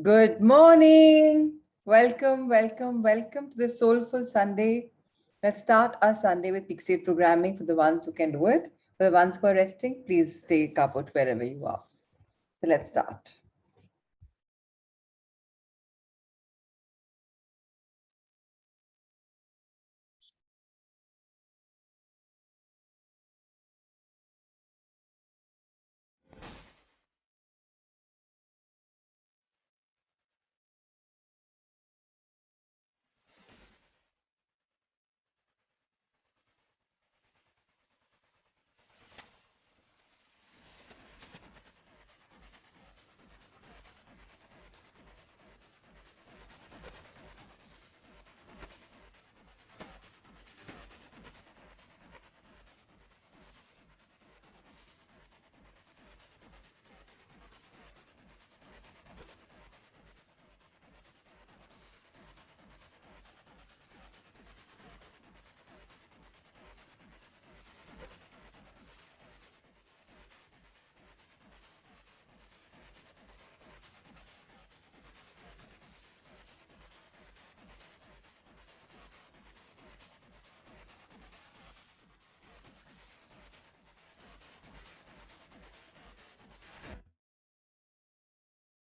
Good morning. Welcome to the Soulful Sunday. Let's start our Sunday with Pixie programming for the ones who can do it. For the ones who are resting, please stay covered wherever you are. So let's start.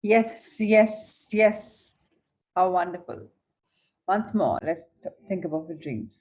Yes. How wonderful. Once more, let's think about the dreams.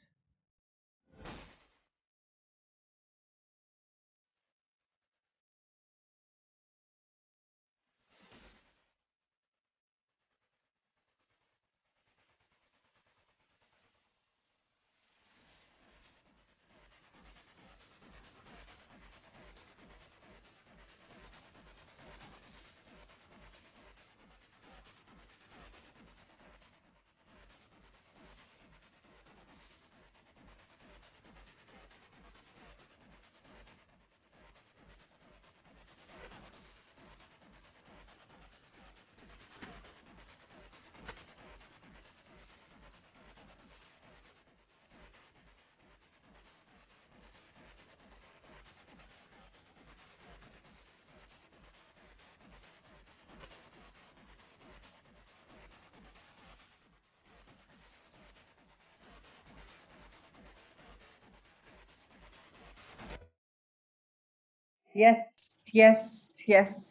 Yes.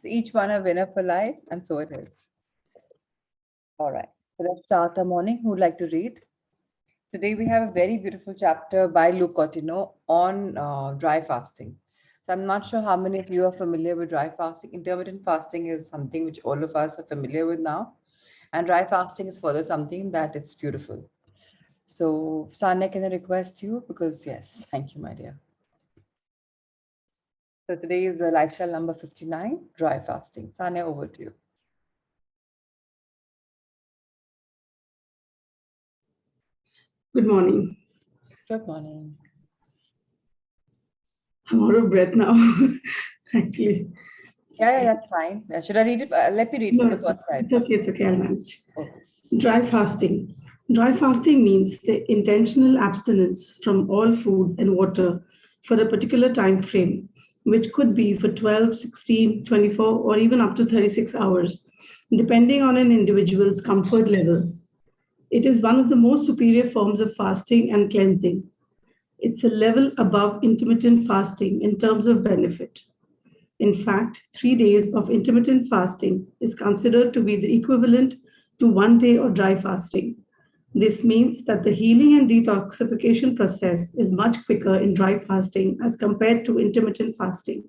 Each one a winner for life, and so it is. All right. So let's start our morning. Who would like to read? Today we have a very beautiful chapter by Luke Cotino on dry fasting. So I'm not sure how many of you are familiar with dry fasting. Intermittent fasting is something which all of us are familiar with now. And dry fasting is further something that it's beautiful. So Sanya, can I request you? Because yes, thank you, my dear. So today is the lifestyle number 59, dry fasting. Sanya, over to you. Good morning. Good morning. I'm out of breath now, actually. Yeah, that's fine. Should I read it? Let me read No, from the first slide. it's okay, I'll manage. Okay. Dry fasting. Dry fasting means the intentional abstinence from all food and water for a particular time frame, which could be for 12, 16, 24, or even up to 36 hours, depending on an individual's comfort level. It is one of the most superior forms of fasting and cleansing. It's a level above intermittent fasting in terms of benefit. In fact, 3 days of intermittent fasting is considered to be the equivalent to 1 day of dry fasting. This means that the healing and detoxification process is much quicker in dry fasting as compared to intermittent fasting.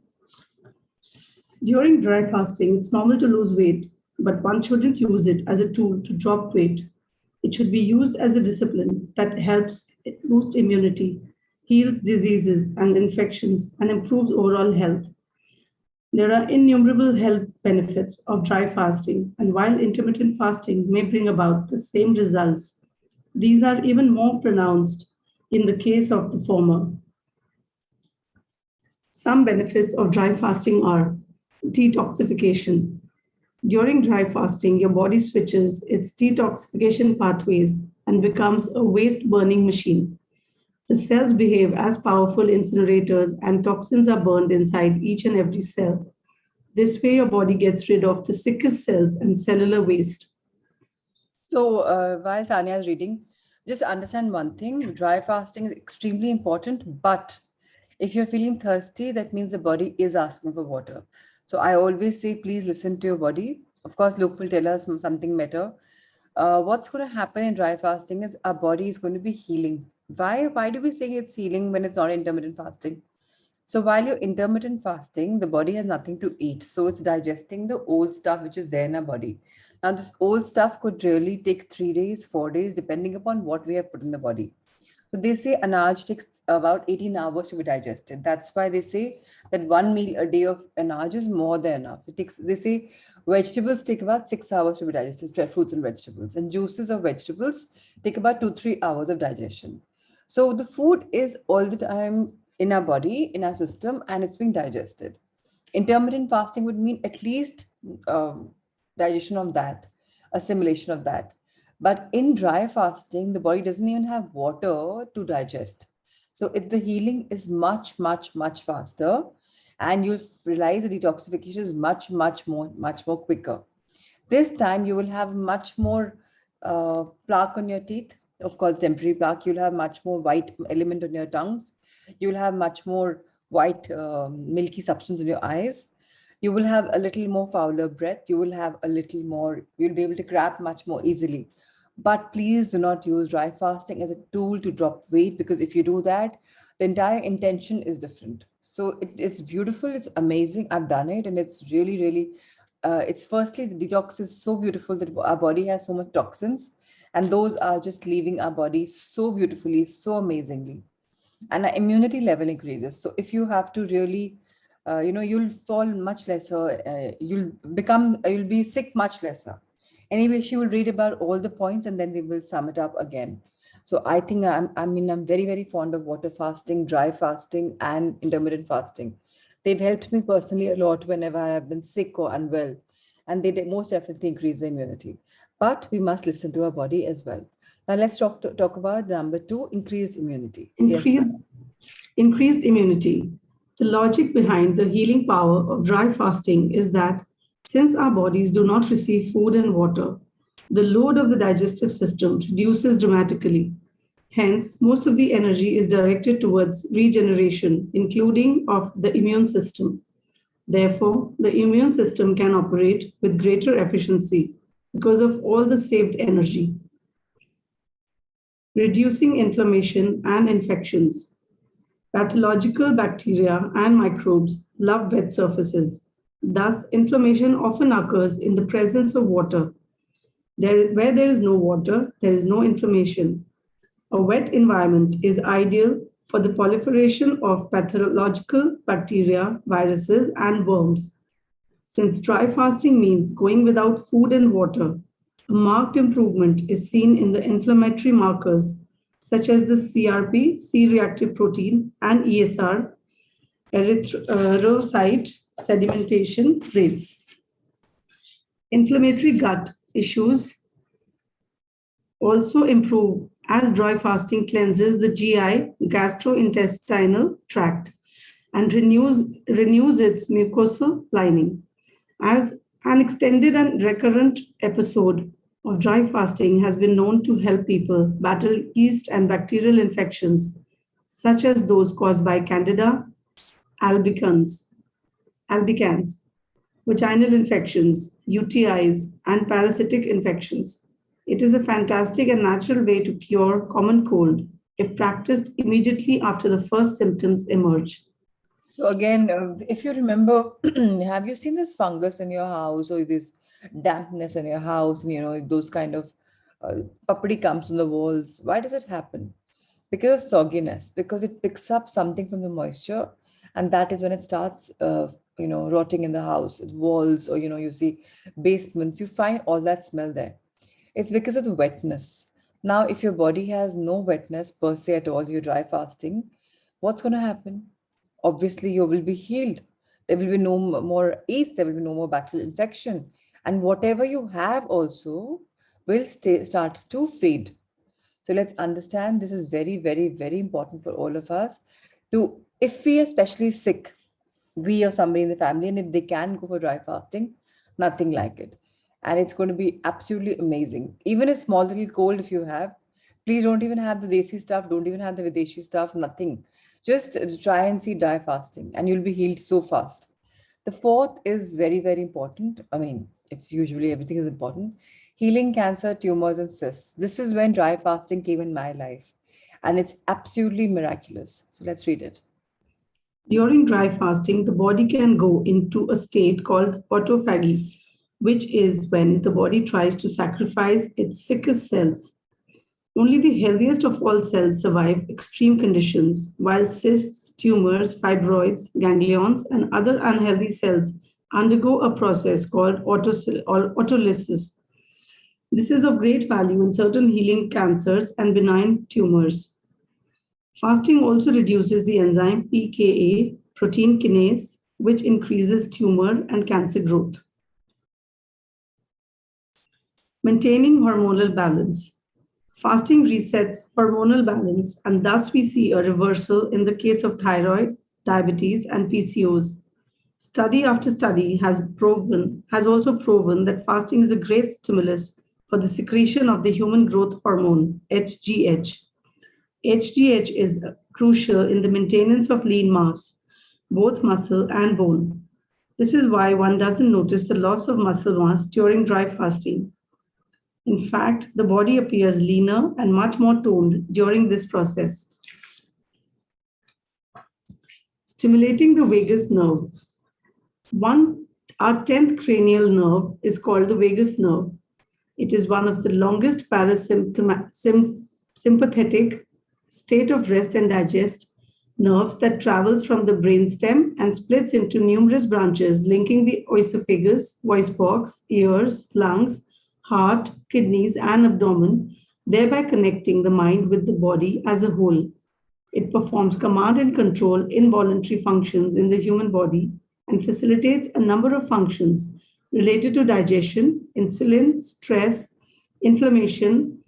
During dry fasting, it's normal to lose weight, but one shouldn't use it as a tool to drop weight. It should be used as a discipline that helps boost immunity, heals diseases and infections, and improves overall health. There are innumerable health benefits of dry fasting, and while intermittent fasting may bring about the same results, these are even more pronounced in the case of the former. Some benefits of dry fasting are detoxification. During dry fasting, your body switches its detoxification pathways and becomes a waste burning machine. The cells behave as powerful incinerators, and toxins are burned inside each and every cell. This way, your body gets rid of the sickest cells and cellular waste. So while Tanya is reading, just understand one thing, dry fasting is extremely important, but if you're feeling thirsty, that means the body is asking for water. So I always say, please listen to your body. Of course, Luke will tell us something better. What's going to happen in dry fasting is our body is going to be healing. Why do we say it's healing when it's not intermittent fasting? So while you're intermittent fasting, the body has nothing to eat. So it's digesting the old stuff which is there in our body. Now, this old stuff could really take 3 days, 4 days, depending upon what we have put in the body. So they say anaj takes about 18 hours to be digested. That's why they say that one meal a day of anaj is more than enough. They say vegetables take about 6 hours to be digested, fruits and vegetables, and juices of vegetables take about 2-3 hours of digestion. So the food is all the time in our body, in our system, and it's being digested. Intermittent fasting would mean at least digestion of that, assimilation of that. But in dry fasting, the body doesn't even have water to digest. So the healing is much, much, much faster. And you'll realize the detoxification is much, much more quicker. This time you will have much more plaque on your teeth. Of course, temporary plaque. You'll have much more white element on your tongues. You'll have much more white milky substance in your eyes. You will have a little more fouler breath. You will have a little more, you'll be able to grab much more easily. But please do not use dry fasting as a tool to drop weight, because if you do that, the entire intention is different. So it's beautiful. It's amazing. I've done it, and it's really, really it's firstly, the detox is so beautiful that our body has so much toxins, and those are just leaving our body so beautifully, so amazingly, and our immunity level increases. So if you have to really you'll fall much lesser, you'll be sick much lesser. Anyway, she will read about all the points, and then we will sum it up again. So I think I'm very, very fond of water fasting, dry fasting, and intermittent fasting. They've helped me personally a lot whenever I have been sick or unwell, and they most definitely increase the immunity. But we must listen to our body as well. Now let's talk about number two, increased immunity. Yes, ma'am. Increased immunity. The logic behind the healing power of dry fasting is that since our bodies do not receive food and water, the load of the digestive system reduces dramatically. Hence, most of the energy is directed towards regeneration, including of the immune system. Therefore, the immune system can operate with greater efficiency because of all the saved energy, reducing inflammation and infections. Pathological bacteria and microbes love wet surfaces. Thus, inflammation often occurs in the presence of water. Where there is no water, there is no inflammation. A wet environment is ideal for the proliferation of pathological bacteria, viruses, and worms. Since dry fasting means going without food and water, a marked improvement is seen in the inflammatory markers such as the CRP, C-reactive protein, and ESR, erythrocyte sedimentation rates. Inflammatory gut issues also improve as dry fasting cleanses the GI, gastrointestinal tract, and renews its mucosal lining. As an extended and recurrent episode of dry fasting has been known to help people battle yeast and bacterial infections, such as those caused by Candida albicans, vaginal infections, UTIs, and parasitic infections. It is a fantastic and natural way to cure common cold if practiced immediately after the first symptoms emerge. So again, if you remember, have you seen this fungus in your house, or this dampness in your house, and those kind of puppety comes on the walls? Why does it happen? Because of sogginess, because it picks up something from the moisture, and that is when it starts rotting in the house, walls, or you see basements, you find all that smell there. It's because of the wetness. Now, if your body has no wetness per se at all, you're dry fasting, what's going to happen? Obviously you will be healed. There will be no more yeast, there will be no more bacterial infection, and whatever you have also will start to fade. So let's understand, this is very, very, very important for all of us to, if we are especially sick, we or somebody in the family, and if they can go for dry fasting, nothing like it. And it's going to be absolutely amazing. Even a small little cold, if you have, please don't even have the desi stuff, don't even have the Videshi stuff, nothing. Just try and see dry fasting, and you'll be healed so fast. The fourth is very, very important. I mean, it's usually everything is important. Healing cancer, tumors, and cysts. This is when dry fasting came in my life, and it's absolutely miraculous. So let's read it. During dry fasting, the body can go into a state called autophagy, which is when the body tries to sacrifice its sickest cells. Only the healthiest of all cells survive extreme conditions, while cysts, tumors, fibroids, ganglions, and other unhealthy cells undergo a process called autolysis. This is of great value in certain healing cancers and benign tumors. Fasting also reduces the enzyme pKa, protein kinase, which increases tumor and cancer growth. Maintaining hormonal balance. Fasting resets hormonal balance, and thus we see a reversal in the case of thyroid, diabetes, and PCOS. Study after study has also proven that fasting is a great stimulus for the secretion of the human growth hormone, HGH. HGH is crucial in the maintenance of lean mass, both muscle and bone. This is why one doesn't notice the loss of muscle mass during dry fasting. In fact, the body appears leaner and much more toned during this process. Stimulating the vagus nerve. Our 10th cranial nerve is called the vagus nerve. It is one of the longest parasympathetic state of rest and digest nerves that travels from the brainstem and splits into numerous branches linking the esophagus, voice box, ears, lungs, heart, kidneys, and abdomen, thereby connecting the mind with the body as a whole. It performs command and control involuntary functions in the human body and facilitates a number of functions related to digestion, insulin, stress, inflammation,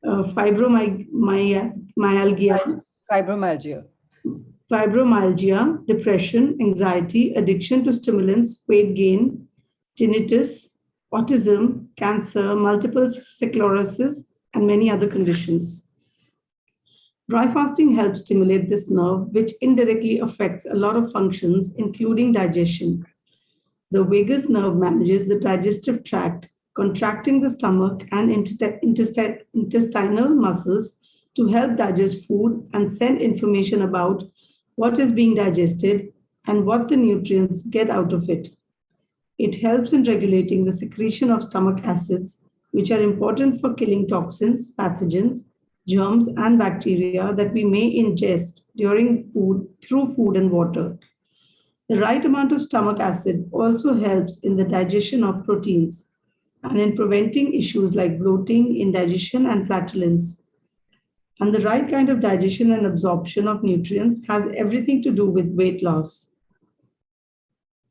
fibromyalgia, depression, anxiety, addiction to stimulants, weight gain, tinnitus, autism, cancer, multiple sclerosis, and many other conditions. Dry fasting helps stimulate this nerve, which indirectly affects a lot of functions, including digestion. The vagus nerve manages the digestive tract, contracting the stomach and intestinal muscles to help digest food and send information about what is being digested and what the nutrients get out of it. It helps in regulating the secretion of stomach acids, which are important for killing toxins, pathogens, germs, and bacteria that we may ingest through food and water. The right amount of stomach acid also helps in the digestion of proteins and in preventing issues like bloating, indigestion, and flatulence. And the right kind of digestion and absorption of nutrients has everything to do with weight loss.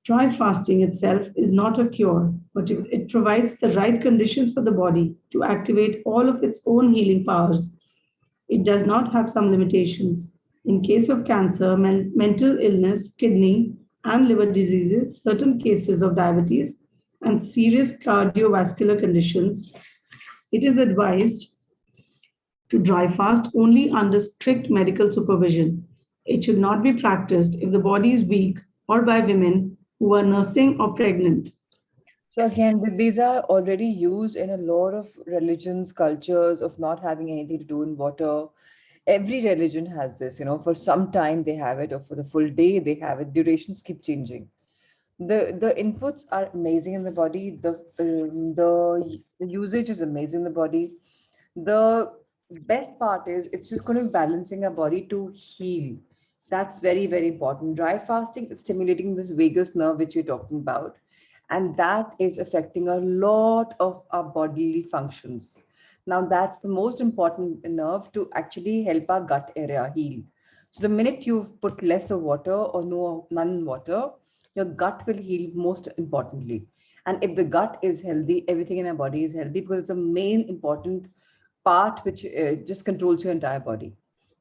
Dry fasting itself is not a cure, but it provides the right conditions for the body to activate all of its own healing powers. It does not have some limitations. In case of cancer, mental illness, kidney and liver diseases, certain cases of diabetes, and serious cardiovascular conditions, it is advised to dry fast only under strict medical supervision. It should not be practiced if the body is weak or by women who are nursing or pregnant. So again, these are already used in a lot of religions, cultures of not having anything to do in water. Every religion has this, for some time they have it, or for the full day they have it. Durations keep changing. The inputs are amazing in the body. The usage is amazing in the body. The best part is it's just going to be balancing our body to heal. That's very, very important. Dry fasting is stimulating this vagus nerve, which we're talking about. And that is affecting a lot of our bodily functions. Now, that's the most important nerve to actually help our gut area heal. So the minute you've put less of water or none water, your gut will heal most importantly. And if the gut is healthy, everything in our body is healthy because it's the main important part which just controls your entire body.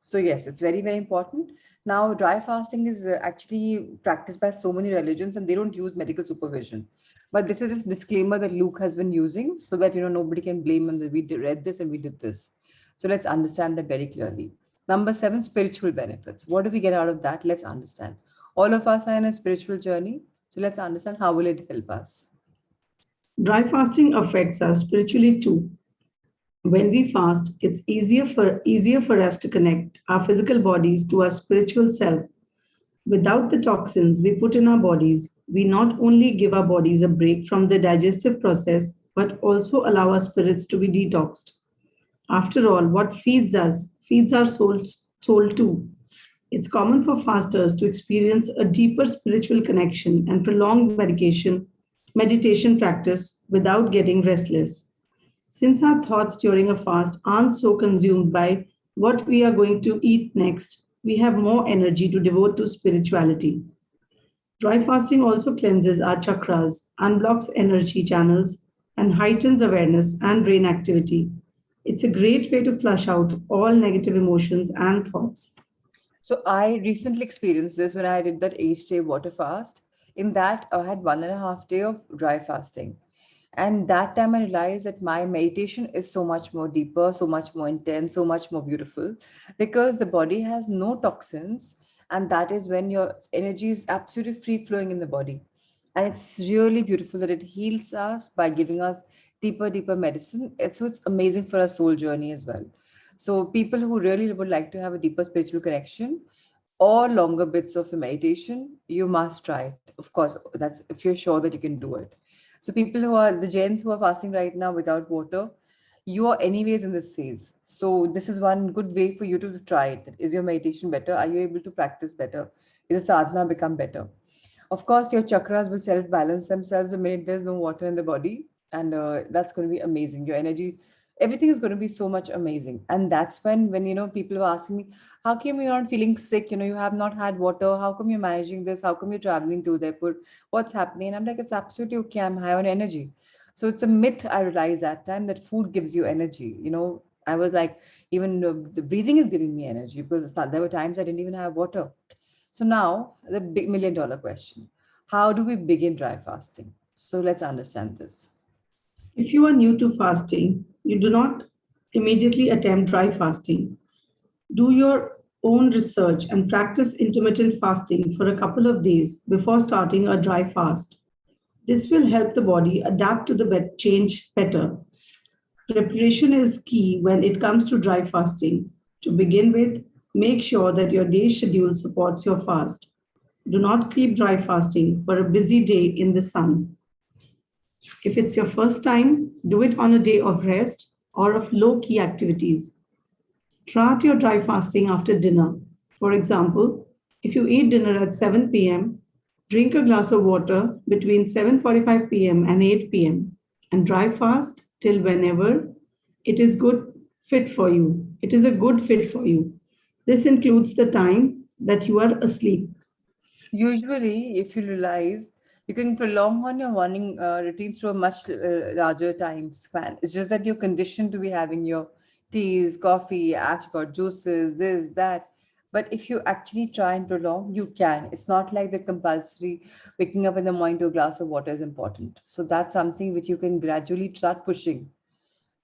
So yes, it's very, very important. Now, dry fasting is actually practiced by so many religions and they don't use medical supervision. But this is just disclaimer that Luke has been using so that, nobody can blame him that read this and we did this. So let's understand that very clearly. Number 7, spiritual benefits. What do we get out of that? Let's understand. All of us are in a spiritual journey. So let's understand how will it help us. Dry fasting affects us spiritually too. When we fast, it's easier for us to connect our physical bodies to our spiritual self. Without the toxins we put in our bodies, we not only give our bodies a break from the digestive process, but also allow our spirits to be detoxed. After all, what feeds us feeds our soul too. It's common for fasters to experience a deeper spiritual connection and prolonged meditation practice without getting restless. Since our thoughts during a fast aren't so consumed by what we are going to eat next, we have more energy to devote to spirituality. Dry fasting also cleanses our chakras, unblocks energy channels, and heightens awareness and brain activity. It's a great way to flush out all negative emotions and thoughts. So I recently experienced this when I did that 8-day water fast. In that, I had 1.5 day of dry fasting. And that time I realized that my meditation is so much more deeper, so much more intense, so much more beautiful because the body has no toxins. And that is when your energy is absolutely free flowing in the body. And it's really beautiful that it heals us by giving us deeper, deeper medicine. So it's amazing for our soul journey as well. So people who really would like to have a deeper spiritual connection or longer bits of meditation, you must try it. Of course, that's if you're sure that you can do it. So people who are the gens who are fasting right now without water, you are anyways in this phase. So this is one good way for you to try it. Is your meditation better? Are you able to practice better? Is the sadhana become better? Of course, your chakras will self balance themselves the minute there's no water in the body. And that's going to be amazing. Your energy, everything is going to be so much amazing. And that's when, people were asking me, how come you're not feeling sick? You have not had water. How come you're managing this? How come you're traveling to Udaipur? What's happening? And I'm like, it's absolutely okay. I'm high on energy. So it's a myth. I realized that time that food gives you energy. I was like, even the breathing is giving me energy because there were times I didn't even have water. So now the big $1 million question. How do we begin dry fasting? So let's understand this. If you are new to fasting, you do not immediately attempt dry fasting. Do your own research and practice intermittent fasting for a couple of days before starting a dry fast. This will help the body adapt to the change better. Preparation is key when it comes to dry fasting. To begin with, make sure that your day schedule supports your fast. Do not keep dry fasting for a busy day in the sun. If it's your first time, do it on a day of rest or of low key activities. Start your dry fasting after dinner. For example, if you eat dinner at 7 p.m., drink a glass of water between 7:45 p.m. and 8 p.m. and dry fast till whenever it is good fit for you. It is a good fit for you. This includes the time that you are asleep. Usually, if you realize, you can prolong on your morning routines to a much larger time span. It's just that you're conditioned to be having your teas, coffee, apricot juices, this, that. But if you actually try and prolong, you can. It's not like the compulsory waking up in the morning to a glass of water is important. So that's something which you can gradually start pushing.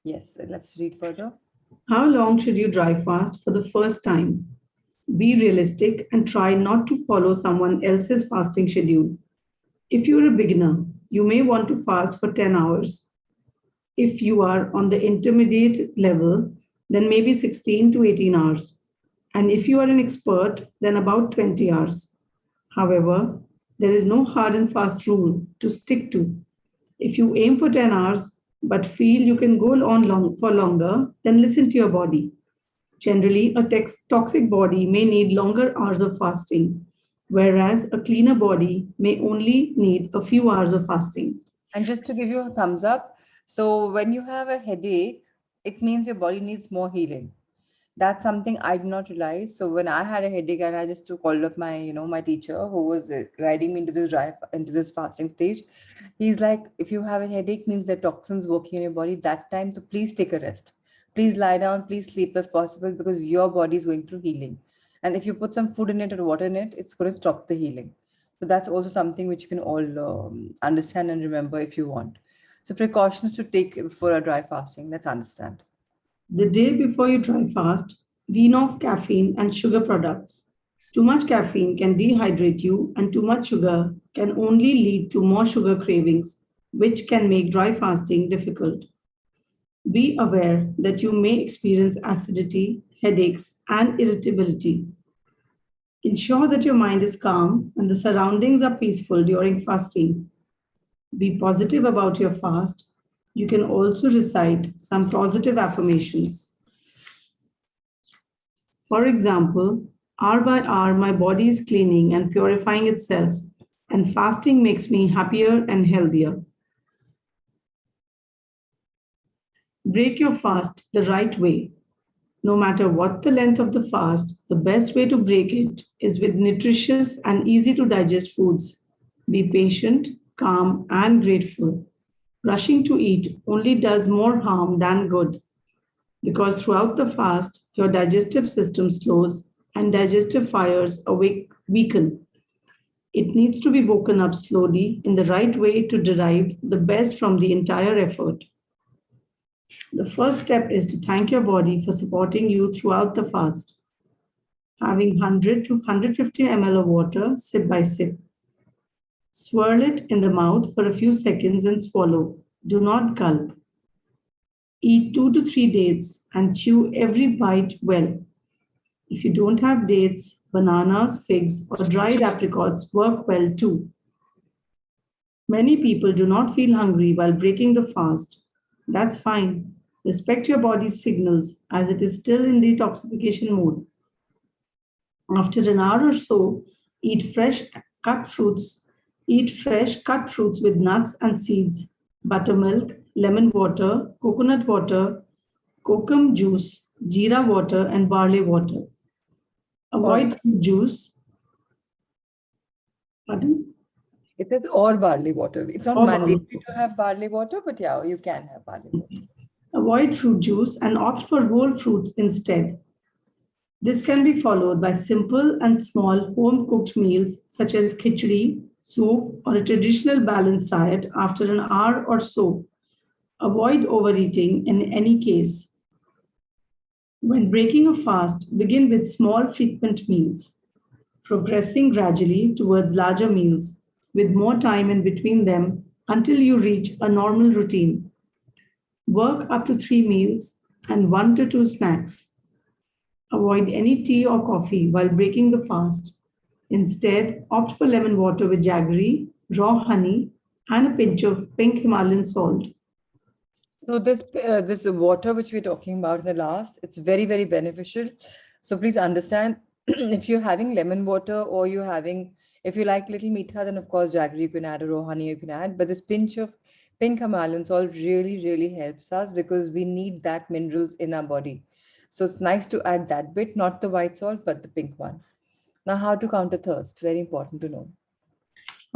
Yes, let's read further. How long should you dry fast for the first time? Be realistic and try not to follow someone else's fasting schedule. If you're a beginner, you may want to fast for 10 hours. If you are on the intermediate level, then maybe 16 to 18 hours. And if you are an expert, then about 20 hours. However, there is no hard and fast rule to stick to. If you aim for 10 hours but feel you can go on for longer, then listen to your body. Generally, a toxic body may need longer hours of fasting, whereas a cleaner body may only need a few hours of fasting. And just to give you a thumbs up, so when you have a headache, it means your body needs more healing. That's something I did not realize. So when I had a headache and I just called up my teacher who was guiding me into this fasting stage, he's like, if you have a headache, means the toxins working in your body that time. So please take a rest. Please lie down, please sleep if possible, because your body is going through healing. And if you put some food in it or water in it, it's going to stop the healing. So that's also something which you can all understand and remember if you want. So precautions to take for a dry fasting, let's understand. The day before you dry fast, wean off caffeine and sugar products. Too much caffeine can dehydrate you, and too much sugar can only lead to more sugar cravings, which can make dry fasting difficult. Be aware that you may experience acidity, headaches, and irritability. Ensure that your mind is calm and the surroundings are peaceful during fasting. Be positive about your fast. You can also recite some positive affirmations. For example, hour by hour, my body is cleaning and purifying itself, and fasting makes me happier and healthier. Break your fast the right way. No matter what the length of the fast, the best way to break it is with nutritious and easy to digest foods. Be patient, calm, and grateful. Rushing to eat only does more harm than good, because throughout the fast, your digestive system slows and digestive fires weaken. It needs to be woken up slowly in the right way to derive the best from the entire effort. The first step is to thank your body for supporting you throughout the fast. Having 100 to 150 ml of water sip by sip. Swirl it in the mouth for a few seconds and swallow. Do not gulp. Eat 2 to 3 dates and chew every bite well. If you don't have dates, bananas, figs, or dried apricots work well too. Many people do not feel hungry while breaking the fast. That's fine. Respect your body's signals as it is still in detoxification mode. After an hour or so, eat fresh cut fruits. Eat fresh cut fruits with nuts and seeds, buttermilk, lemon water, coconut water, kokum juice, jeera water, and barley water. Avoid fruit juice. Pardon? It is or barley water. It's not Or mandatory to have barley water, but yeah, you can have barley water. Avoid fruit juice and opt for whole fruits instead. This can be followed by simple and small home-cooked meals such as khichdi, soup, or a traditional balanced diet after an hour or so. Avoid overeating in any case. When breaking a fast, begin with small frequent meals, progressing gradually towards larger meals with more time in between them until you reach a normal routine. Work up to 3 meals and 1 to 2 snacks. Avoid any tea or coffee while breaking the fast. Instead, opt for lemon water with jaggery, raw honey, and a pinch of pink Himalayan salt. So this water which we're talking about in the last, it's very, very beneficial. So please understand, if you're having lemon water or you're having, if you like little meetha, then of course jaggery you can add, or raw honey you can add. But this pinch of pink Himalayan salt really, really helps us because we need that minerals in our body. So it's nice to add that bit, not the white salt, but the pink one. Now, how to counter thirst? Very important to know.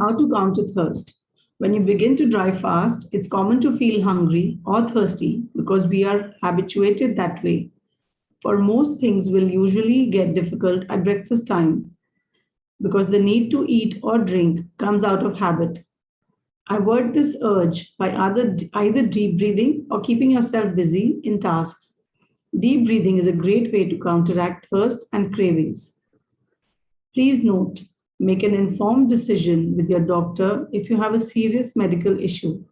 How to counter thirst. When you begin to dry fast, it's common to feel hungry or thirsty because we are habituated that way. For most things will usually get difficult at breakfast time because the need to eat or drink comes out of habit. Avoid this urge by either deep breathing or keeping yourself busy in tasks. Deep breathing is a great way to counteract thirst and cravings. Please note, make an informed decision with your doctor if you have a serious medical issue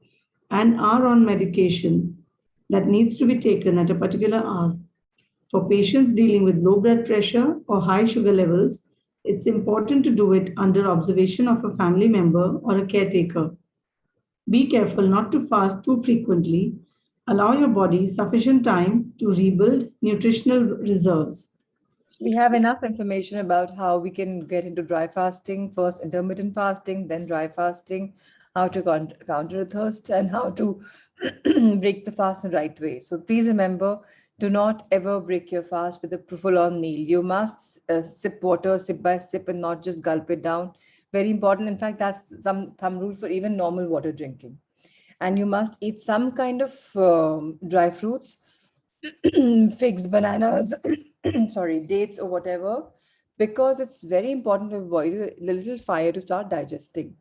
and are on medication that needs to be taken at a particular hour. For patients dealing with low blood pressure or high sugar levels, it's important to do it under observation of a family member or a caretaker. Be careful not to fast too frequently. Allow your body sufficient time to rebuild nutritional reserves. We have enough information about how we can get into dry fasting, first intermittent fasting, then dry fasting, how to counter thirst, and how to break the fast in the right way. So please remember, do not ever break your fast with a full-on meal. You must sip water, sip by sip, and not just gulp it down. Very important. In fact, that's some thumb rule for even normal water drinking. And you must eat some kind of dry fruits figs, bananas, sorry, dates or whatever, because it's very important for the body, the little fire to start digesting.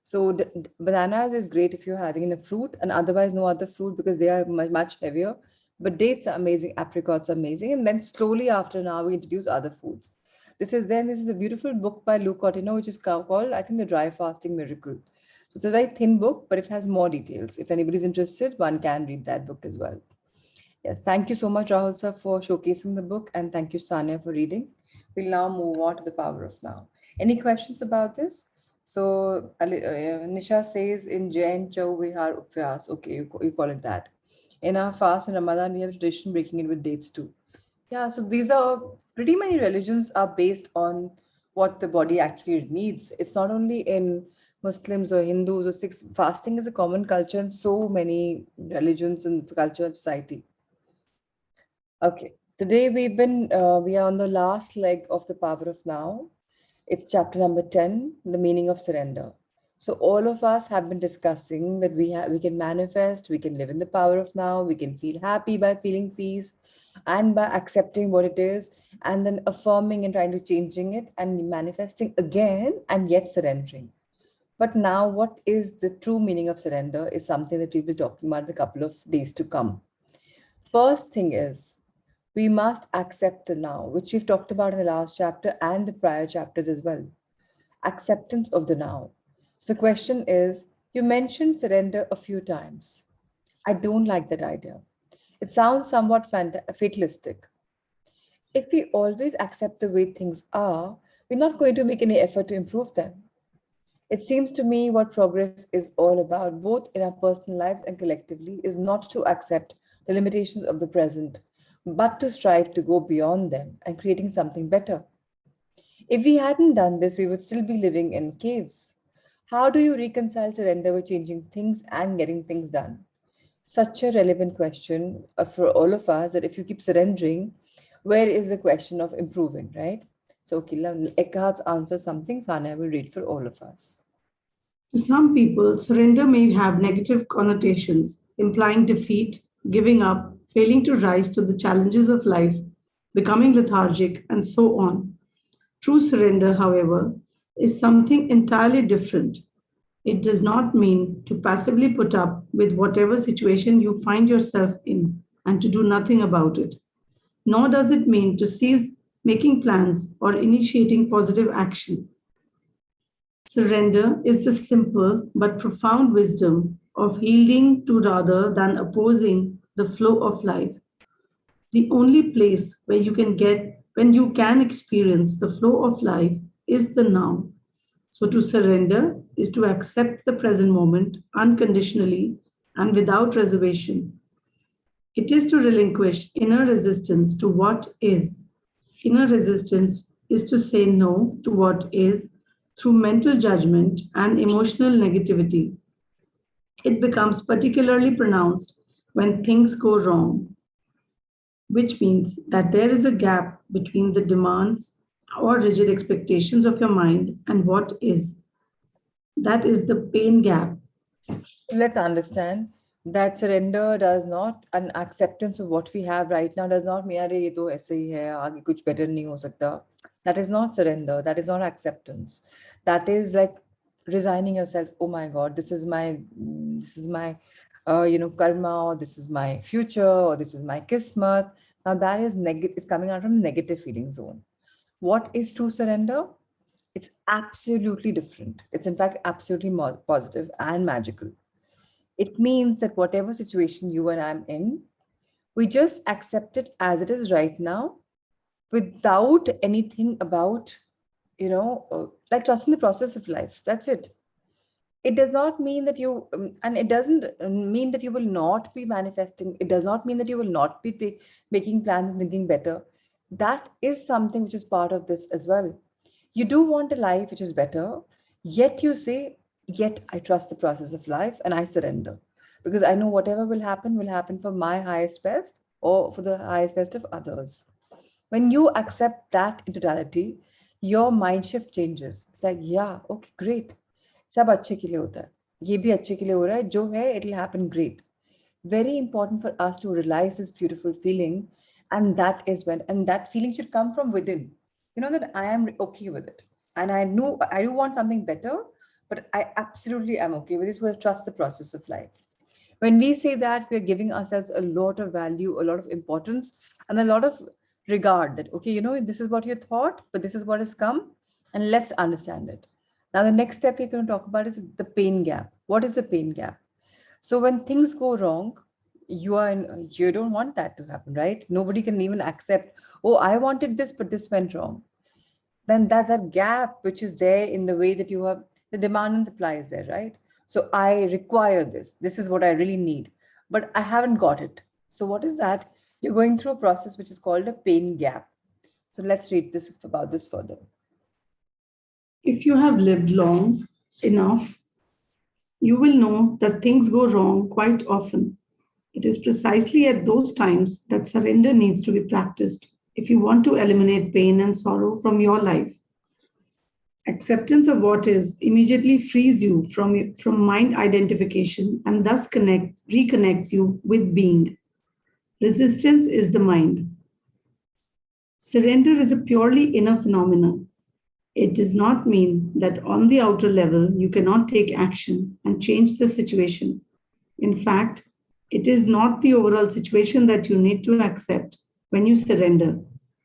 So bananas is great if you're having in a fruit, and otherwise no other fruit because they are much heavier. But dates are amazing, apricots are amazing, and then slowly after now we introduce other foods. This is a beautiful book by Luke Cotino, which is called, I think, The Dry Fasting Miracle. So it's a very thin book, but it has more details. If anybody's interested, one can read that book as well. Yes, thank you so much, Rahul sir, for showcasing the book, and thank you, Sania, for reading. We'll now move on to the power of now. Any questions about this? So, Nisha says in Jain Chau Vihar Upvyas. Okay, you call it that. In our fast in Ramadan, we have tradition breaking it with dates too. Yeah, so these are pretty many religions are based on what the body actually needs. It's not only in Muslims or Hindus or Sikhs. Fasting is a common culture in so many religions and culture and society. Okay, today we are on the last leg of the power of now. It's chapter number 10, the meaning of surrender. So all of us have been discussing that we can manifest, we can live in the power of now, we can feel happy by feeling peace and by accepting what it is, and then affirming and trying to changing it and manifesting again and yet surrendering. But now what is the true meaning of surrender is something that we'll be talking about in a couple of days to come. First thing is, we must accept the now, which we've talked about in the last chapter and the prior chapters as well. Acceptance of the now. So the question is, you mentioned surrender a few times. I don't like that idea. It sounds somewhat fatalistic. If we always accept the way things are, we're not going to make any effort to improve them. It seems to me what progress is all about, both in our personal lives and collectively, is not to accept the limitations of the present, but to strive to go beyond them and creating something better. If we hadn't done this, we would still be living in caves. How do you reconcile surrender with changing things and getting things done? Such a relevant question for all of us that if you keep surrendering, where is the question of improving, right? So, Kila, Eckhart's answer something Sania will read for all of us. To some people, surrender may have negative connotations, implying defeat, giving up, failing to rise to the challenges of life, becoming lethargic, and so on. True surrender, however, is something entirely different. It does not mean to passively put up with whatever situation you find yourself in and to do nothing about it. Nor does it mean to cease making plans or initiating positive action. Surrender is the simple but profound wisdom of yielding to rather than opposing the flow of life. The only place where you can get when you can experience the flow of life is the now. So to surrender is to accept the present moment unconditionally and without reservation. It is to relinquish inner resistance to what is. Inner resistance is to say no to what is through mental judgment and emotional negativity. It becomes particularly pronounced when things go wrong, which means that there is a gap between the demands or rigid expectations of your mind and what is. That is the pain gap. Let's understand that surrender does not, an acceptance of what we have right now does not mean अरे ये तो ऐसे ही है आगे कुछ better नहीं हो सकता. That is not surrender. That is not acceptance. That is like resigning yourself. Oh my God, this is my karma, or this is my future, or this is my kismet. Now that is negative. It's coming out from negative feeling zone. What is true surrender? It's absolutely different. It's in fact absolutely more positive and magical. It means that whatever situation you and I'm in, we just accept it as it is right now without anything about, like trusting the process of life. That's it. It does not mean that and it doesn't mean that you will not be manifesting. It does not mean that you will not be making plans and thinking better. That is something which is part of this as well. You do want a life which is better, yet you say, yet I trust the process of life and I surrender. Because I know whatever will happen for my highest best or for the highest best of others. When you accept that in totality, your mind shift changes. It's like, yeah, okay, great. सब अच्छे के लिए होता है. ये भी अच्छे के लिए हो रहा है. जो है, it'll happen great. very important for us to realize this beautiful feeling. And that feeling should come from within. You know, that I am okay with it. And I know I do want something better, but I absolutely am okay with it. We trust the process of life. When we say that, we're giving ourselves a lot of value, a lot of importance, and a lot of regard that, okay, this is what you thought, but this is what has come, and let's understand it. Now, the next step we're going to talk about is the pain gap. What is the pain gap? So when things go wrong, you don't want that to happen, right? Nobody can even accept, oh, I wanted this, but this went wrong. Then that gap which is there in the way that you have the demand and supply is there, right? So I require this. This is what I really need, but I haven't got it. So what is that? You're going through a process which is called a pain gap. So let's read this about this further. If you have lived long enough, you will know that things go wrong quite often. It is precisely at those times that surrender needs to be practiced if you want to eliminate pain and sorrow from your life. Acceptance of what is immediately frees you from mind identification and thus reconnects you with being. Resistance is the mind. Surrender is a purely inner phenomenon. It does not mean that on the outer level you cannot take action and change the situation. In fact, it is not the overall situation that you need to accept when you surrender,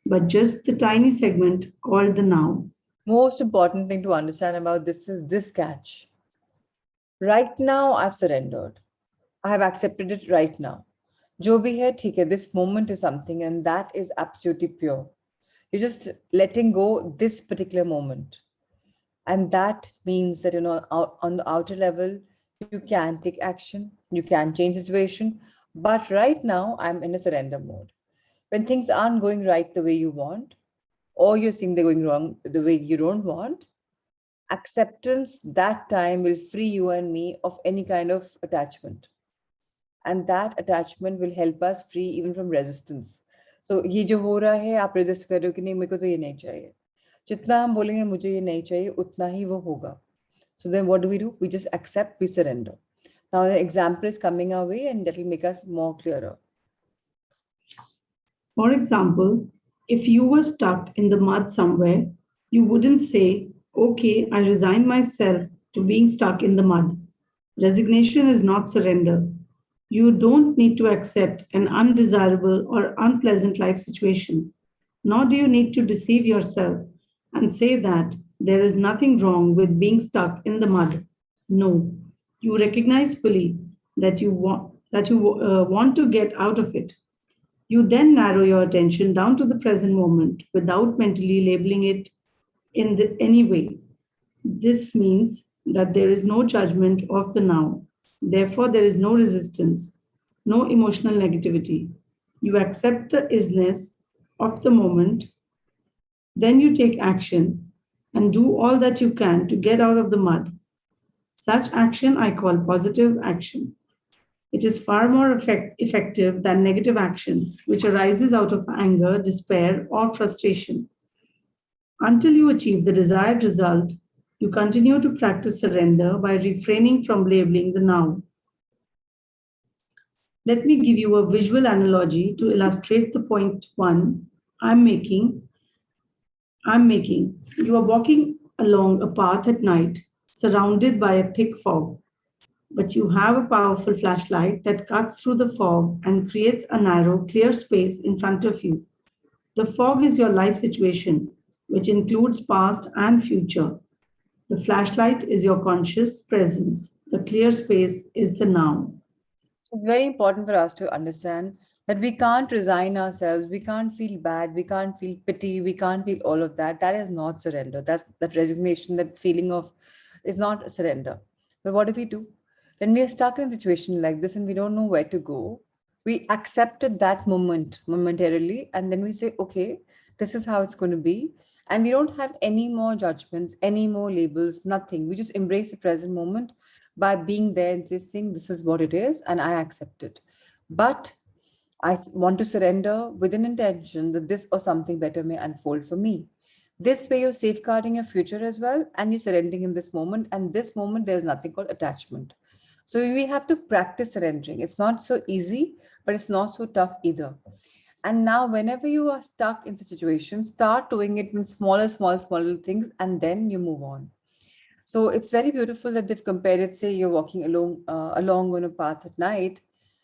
but just the tiny segment called the now. Most important thing to understand about this is this catch. Right now, I've surrendered. I have accepted it right now. Jo bhi hai, theek hai, this moment is something, and that is absolutely pure. You're just letting go this particular moment. And that means that, on the outer level, you can take action, you can change the situation. But right now, I'm in a surrender mode. When things aren't going right the way you want, or you're seeing they're going wrong the way you don't want, acceptance that time will free you and me of any kind of attachment. And that attachment will help us free even from resistance. So ये जो हो रहा है आप resist कर रहे हो कि नहीं मेरे को तो ये नहीं चाहिए. जितना हम बोलेंगे मुझे ये नहीं चाहिए उतना ही वो होगा. So then what do? We just accept, we surrender. Now the example is coming our way and that will make us more clearer. For example, if you were stuck in the mud somewhere, you wouldn't say, okay, I resign myself to being stuck in the mud. Resignation is not surrender. You don't need to accept an undesirable or unpleasant life situation, nor do you need to deceive yourself and say that there is nothing wrong with being stuck in the mud. No, you recognize fully that you want to get out of it. You then narrow your attention down to the present moment without mentally labeling it in any way. This means that there is no judgment of the now. Therefore, there is no resistance, no emotional negativity. You accept the isness of the moment, then you take action and do all that you can to get out of the mud. Such action I call positive action. It is far more effective than negative action, which arises out of anger, despair, or frustration. Until you achieve the desired result, you continue to practice surrender by refraining from labeling the now. Let me give you a visual analogy to illustrate the point one I'm making. You are walking along a path at night, surrounded by a thick fog. But you have a powerful flashlight that cuts through the fog and creates a narrow, clear space in front of you. The fog is your life situation, which includes past and future. The flashlight is your conscious presence. The clear space is the now. It's very important for us to understand that we can't resign ourselves, we can't feel bad, we can't feel pity, we can't feel all of that. That is not surrender. That's that resignation, that feeling of is not surrender. But what do we do? When we are stuck in a situation like this and we don't know where to go, we accepted that moment momentarily, and then we say, okay, this is how it's going to be. And we don't have any more judgments, any more labels, nothing. We just embrace the present moment by being there and saying, this is what it is, and I accept it. But I want to surrender with an intention that this or something better may unfold for me. This way, you're safeguarding your future as well, and you're surrendering in this moment. And this moment, there's nothing called attachment. So we have to practice surrendering. It's not so easy, but it's not so tough either. And now, whenever you are stuck in the situation, start doing it in smaller things, and then you move on. So it's very beautiful that they've compared it. Say you're walking along on a path at night,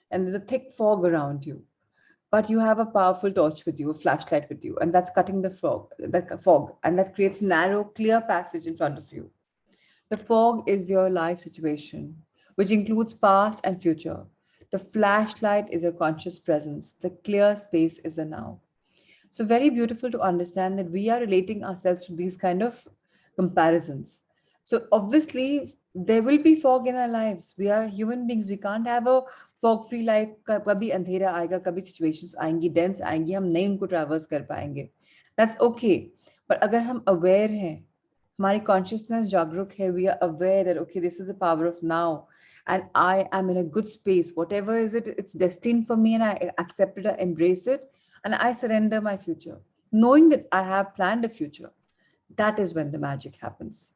and there's a thick fog around you, but you have a powerful torch with you, a flashlight with you, and that's cutting the fog, and that creates narrow, clear passage in front of you. The fog is your life situation, which includes past and future. The flashlight is your conscious presence. The clear space is the now. So, very beautiful to understand that we are relating ourselves to these kind of comparisons. So, obviously, there will be fog in our lives. We are human beings. We can't have a fog-free life. कभी अंधेरा आएगा, कभी situations आएंगी, dense आएंगी, हम नहीं उनको traverse कर पाएंगे. That's okay. But अगर हम aware हैं, हमारी consciousness जागरूक है, we are aware that okay, this is the power of now, and I am in a good space. Whatever is it, it's destined for me, and I accept it, I embrace it, and I surrender my future, knowing that I have planned a future. That is when the magic happens.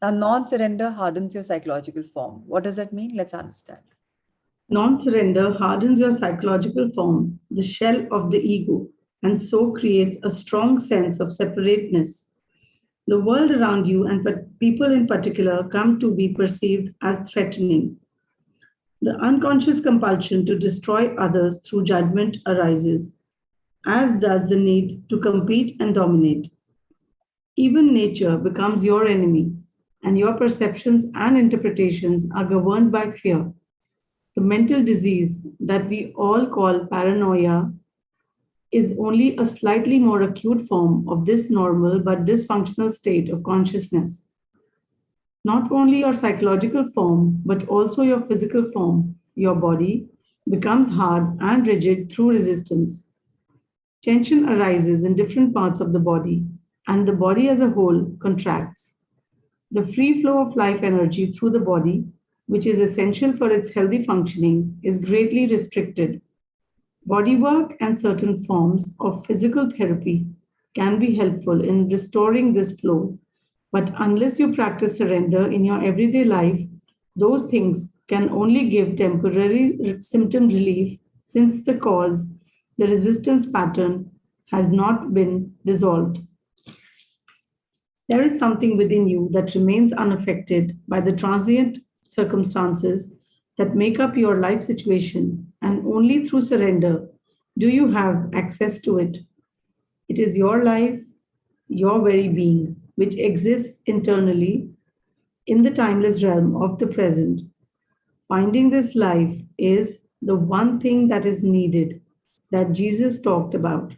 Now, non-surrender hardens your psychological form. What does that mean? Let's understand. Non surrender hardens your psychological form, the shell of the ego, and so creates a strong sense of separateness. The world around you and people in particular come to be perceived as threatening. The unconscious compulsion to destroy others through judgment arises, as does the need to compete and dominate. Even nature becomes your enemy, and your perceptions and interpretations are governed by fear. The mental disease that we all call paranoia is only a slightly more acute form of this normal but dysfunctional state of consciousness. Not only your psychological form, but also your physical form, your body, becomes hard and rigid through resistance. Tension arises in different parts of the body, and the body as a whole contracts. The free flow of life energy through the body, which is essential for its healthy functioning, is greatly restricted. Bodywork and certain forms of physical therapy can be helpful in restoring this flow, but unless you practice surrender in your everyday life, those things can only give temporary symptom relief since the cause, the resistance pattern, has not been dissolved. There is something within you that remains unaffected by the transient circumstances that make up your life situation, and only through surrender do you have access to it. It is your life, your very being, which exists internally in the timeless realm of the present. Finding this life is the one thing that is needed, that Jesus talked about.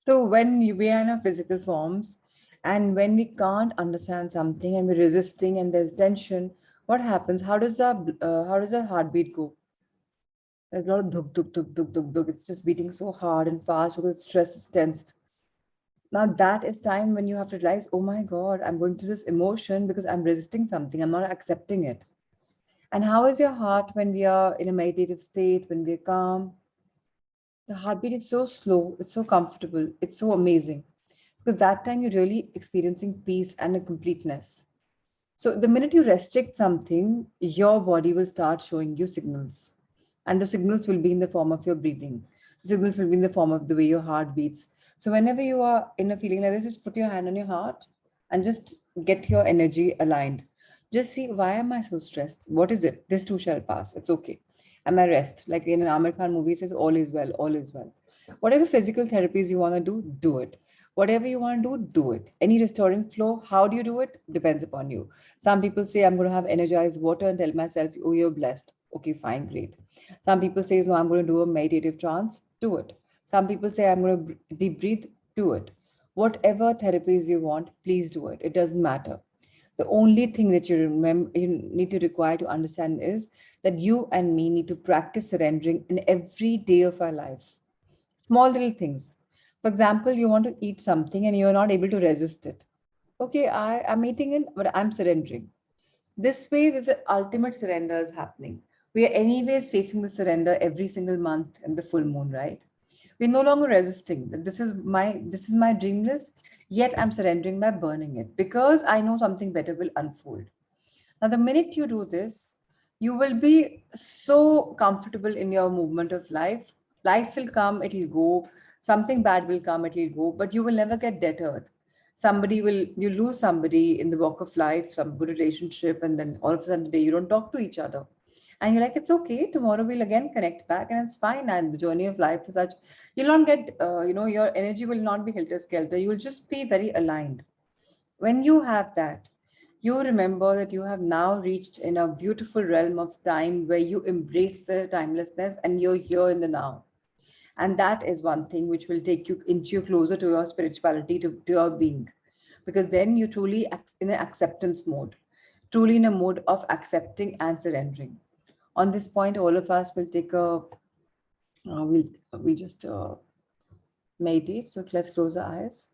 So when we are in our physical forms, and when we can't understand something and we're resisting and there's tension, what happens? How does our heartbeat go? There's a lot of duk duk duk duk duk duk. It's just beating so hard and fast because stress is tensed. Now that is time when you have to realize, oh my God, I'm going through this emotion because I'm resisting something. I'm not accepting it. And how is your heart when we are in a meditative state, when we're calm? The heartbeat is so slow, it's so comfortable, it's so amazing. Because that time you're really experiencing peace and a completeness. So the minute you restrict something, your body will start showing you signals. And the signals will be in the form of your breathing. The signals will be in the form of the way your heart beats. So whenever you are in a feeling like this, just put your hand on your heart and just get your energy aligned. Just see, why am I so stressed? What is it? This too shall pass. It's okay. Am I rest? Like in an Amir Khan movie, it says all is well, all is well. Whatever physical therapies you want to do it. Whatever you want to do it. Any restoring flow, how do you do it? Depends upon you. Some people say, I'm going to have energized water and tell myself, oh, you're blessed. Okay, fine, great. Some people say, no, I'm going to do a meditative trance. Do it. Some people say, I'm going to deep breathe. Do it. Whatever therapies you want, please do it. It doesn't matter. The only thing that you need to require to understand is that you and me need to practice surrendering in every day of our life. Small little things. For example, you want to eat something and you're not able to resist it. Okay, I'm eating it, but I'm surrendering. This way, there's an ultimate surrender is happening. We are anyways facing the surrender every single month in the full moon, right? We're no longer resisting that this is my dream list, yet I'm surrendering by burning it because I know something better will unfold. Now, the minute you do this, You will be so comfortable in your movement of life. Life will come, it'll go. Something bad will come, it'll go, but you will never get deterred. You lose somebody in the walk of life, some good relationship, and then all of a sudden today you don't talk to each other. And you're like, it's okay, tomorrow we'll again connect back and it's fine. And the journey of life is such, you'll not get, your energy will not be helter-skelter. You will just be very aligned. When you have that, you remember that you have now reached in a beautiful realm of time where you embrace the timelessness and you're here in the now. And that is one thing which will take you inch you closer to your spirituality, to your being. Because then you truly in an acceptance mode, truly in a mode of accepting and surrendering. On this point, all of us will take a, we just meditate. So let's close our eyes.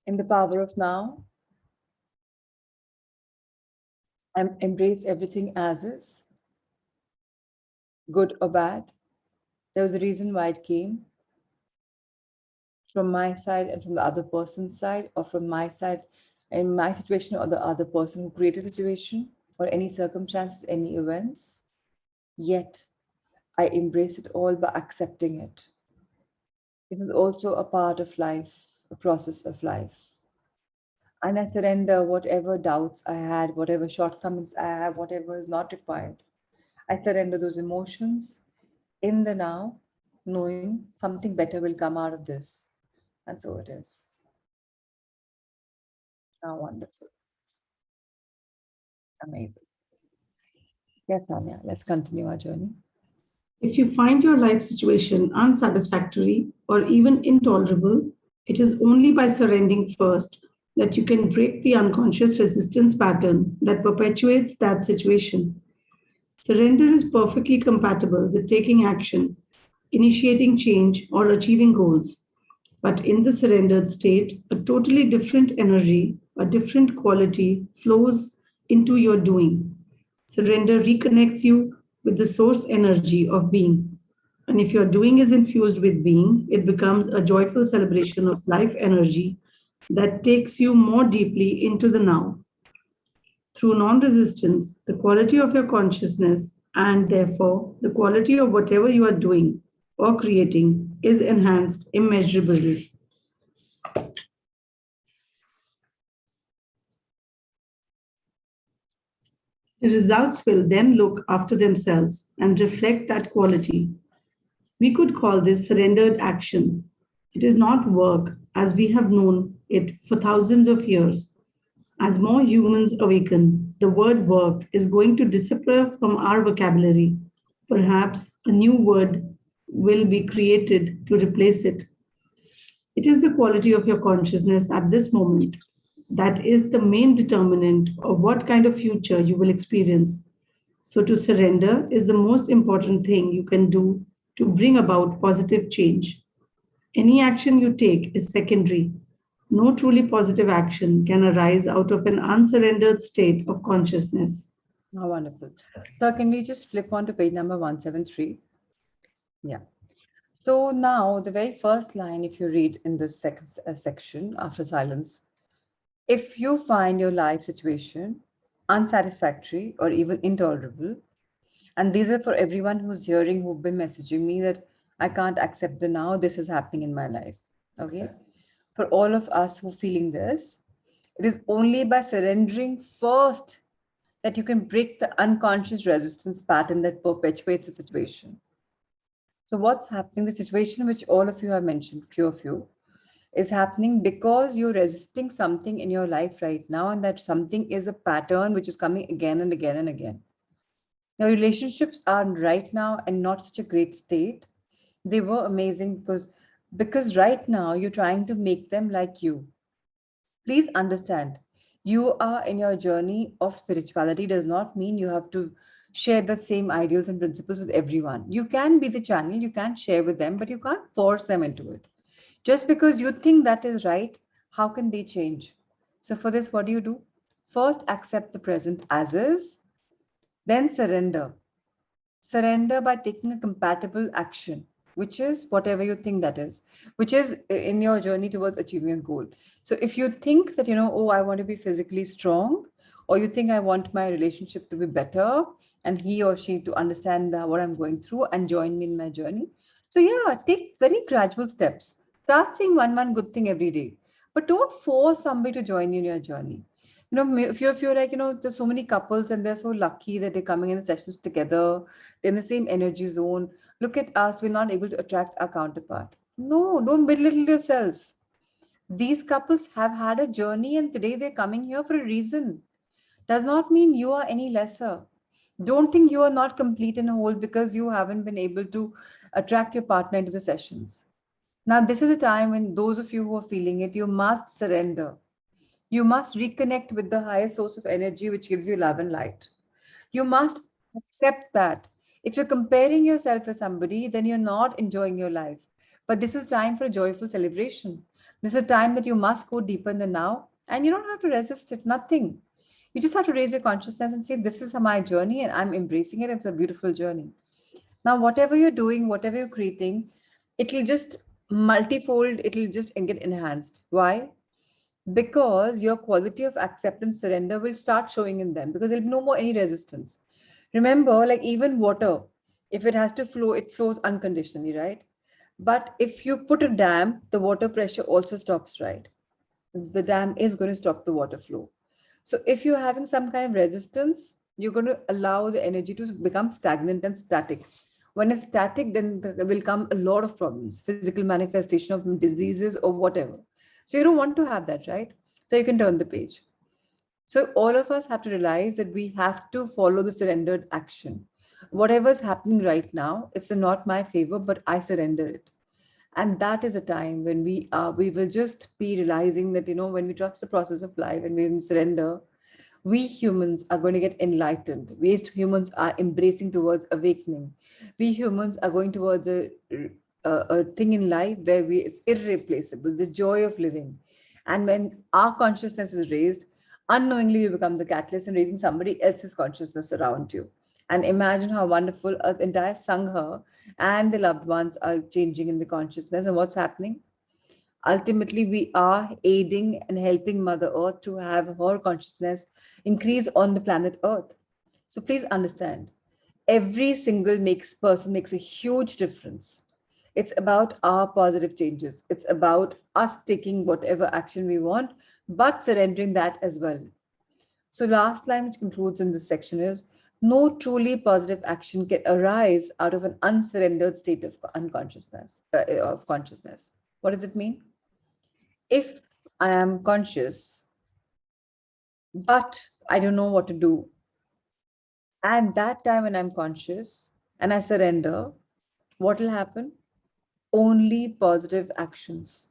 In the power of now, and embrace everything as is, good or bad. There was a reason why it came from my side and from the other person's side, or from my side in my situation, or the other person who created the situation, or any circumstances, any events. Yet I embrace it all by accepting it. It is also a part of life, a process of life. And I surrender whatever doubts I had, whatever shortcomings I have, whatever is not required. I surrender those emotions in the now, knowing something better will come out of this. And so it is. How wonderful. Amazing. Yes, Anya, let's continue our journey. If you find your life situation unsatisfactory or even intolerable, it is only by surrendering first that you can break the unconscious resistance pattern that perpetuates that situation. Surrender is perfectly compatible with taking action, initiating change, or achieving goals. But in the surrendered state, a totally different energy, a different quality flows into your doing. Surrender reconnects you with the source energy of being. And if your doing is infused with being, it becomes a joyful celebration of life energy that takes you more deeply into the now. Through non resistance, the quality of your consciousness and therefore the quality of whatever you are doing or creating is enhanced immeasurably. The results will then look after themselves and reflect that quality. We could call this surrendered action. It is not work as we have known it for thousands of years. As more humans awaken, the word work is going to disappear from our vocabulary. Perhaps a new word will be created to replace it. It is the quality of your consciousness at this moment that is the main determinant of what kind of future you will experience. So, to surrender is the most important thing you can do to bring about positive change. Any action you take is secondary. No truly positive action can arise out of an unsurrendered state of consciousness. Oh, wonderful. So can we just flip on to page number 173? Yeah. So now the very first line, if you read in this second section after silence, if you find your life situation unsatisfactory or even intolerable, and these are for everyone who's hearing, who've been messaging me that I can't accept the now, this is happening in my life. Okay. For all of us who are feeling this, it is only by surrendering first that you can break the unconscious resistance pattern that perpetuates the situation. So what's happening? The situation which all of you have mentioned, few of you, is happening because you're resisting something in your life right now, and that something is a pattern which is coming again and again and again. Now, relationships are right now and not such a great state. They were amazing because right now you're trying to make them like you. Please understand, you are in your journey of spirituality does not mean you have to share the same ideals and principles with everyone. You can be the channel, you can share with them, but you can't force them into it. Just because you think that is right, how can they change? So, for this, what do? First, accept the present as is, then surrender. Surrender by taking a compatible action, which is whatever you think that is, which is in your journey towards achieving a goal. So if you think that, oh, I want to be physically strong, or you think I want my relationship to be better and he or she to understand what I'm going through and join me in my journey. So yeah, take very gradual steps. Start saying one good thing every day, but don't force somebody to join you in your journey. If you're like, there's so many couples and they're so lucky that they're coming in the sessions together, they're in the same energy zone. Look at us, we're not able to attract our counterpart. No, don't belittle yourself. These couples have had a journey and today they're coming here for a reason. Does not mean you are any lesser. Don't think you are not complete and whole because you haven't been able to attract your partner into the sessions. Now, this is a time when those of you who are feeling it, you must surrender. You must reconnect with the highest source of energy, which gives you love and light. You must accept that. If you're comparing yourself with somebody, then you're not enjoying your life. But this is time for a joyful celebration. This is a time that you must go deeper in the now, and you don't have to resist it, nothing. You just have to raise your consciousness and say, this is my journey, and I'm embracing it. It's a beautiful journey. Now, whatever you're doing, whatever you're creating, it'll just multifold, it'll just get enhanced. Why? Because your quality of acceptance surrender will start showing in them because there'll be no more any resistance. Remember, like even water, if it has to flow, it flows unconditionally, right? But if you put a dam, the water pressure also stops, right? The dam is going to stop the water flow. So if you're having some kind of resistance, you're going to allow the energy to become stagnant and static. When it's static, then there will come a lot of problems, physical manifestation of diseases or whatever. So you don't want to have that, right? So you can turn the page. So all of us have to realize that we have to follow the surrendered action. Whatever's happening right now, it's not my favor, but I surrender it. And that is a time when we will just be realizing that, when we trust the process of life and we surrender, we humans are going to get enlightened. We humans are embracing towards awakening. We humans are going towards a thing in life where it's irreplaceable, the joy of living. And when our consciousness is raised, unknowingly you become the catalyst in raising somebody else's consciousness around you. And imagine how wonderful an entire Sangha and the loved ones are changing in the consciousness. And what's happening? Ultimately, we are aiding and helping Mother Earth to have her consciousness increase on the planet Earth. So please understand, every single person makes a huge difference. It's about our positive changes. It's about us taking whatever action we want, but surrendering that as well. So last line which concludes in this section is, no truly positive action can arise out of an unsurrendered state of unconsciousness, of consciousness. What does it mean? If I am conscious, but I don't know what to do, and that time when I'm conscious and I surrender, what will happen? Only positive actions.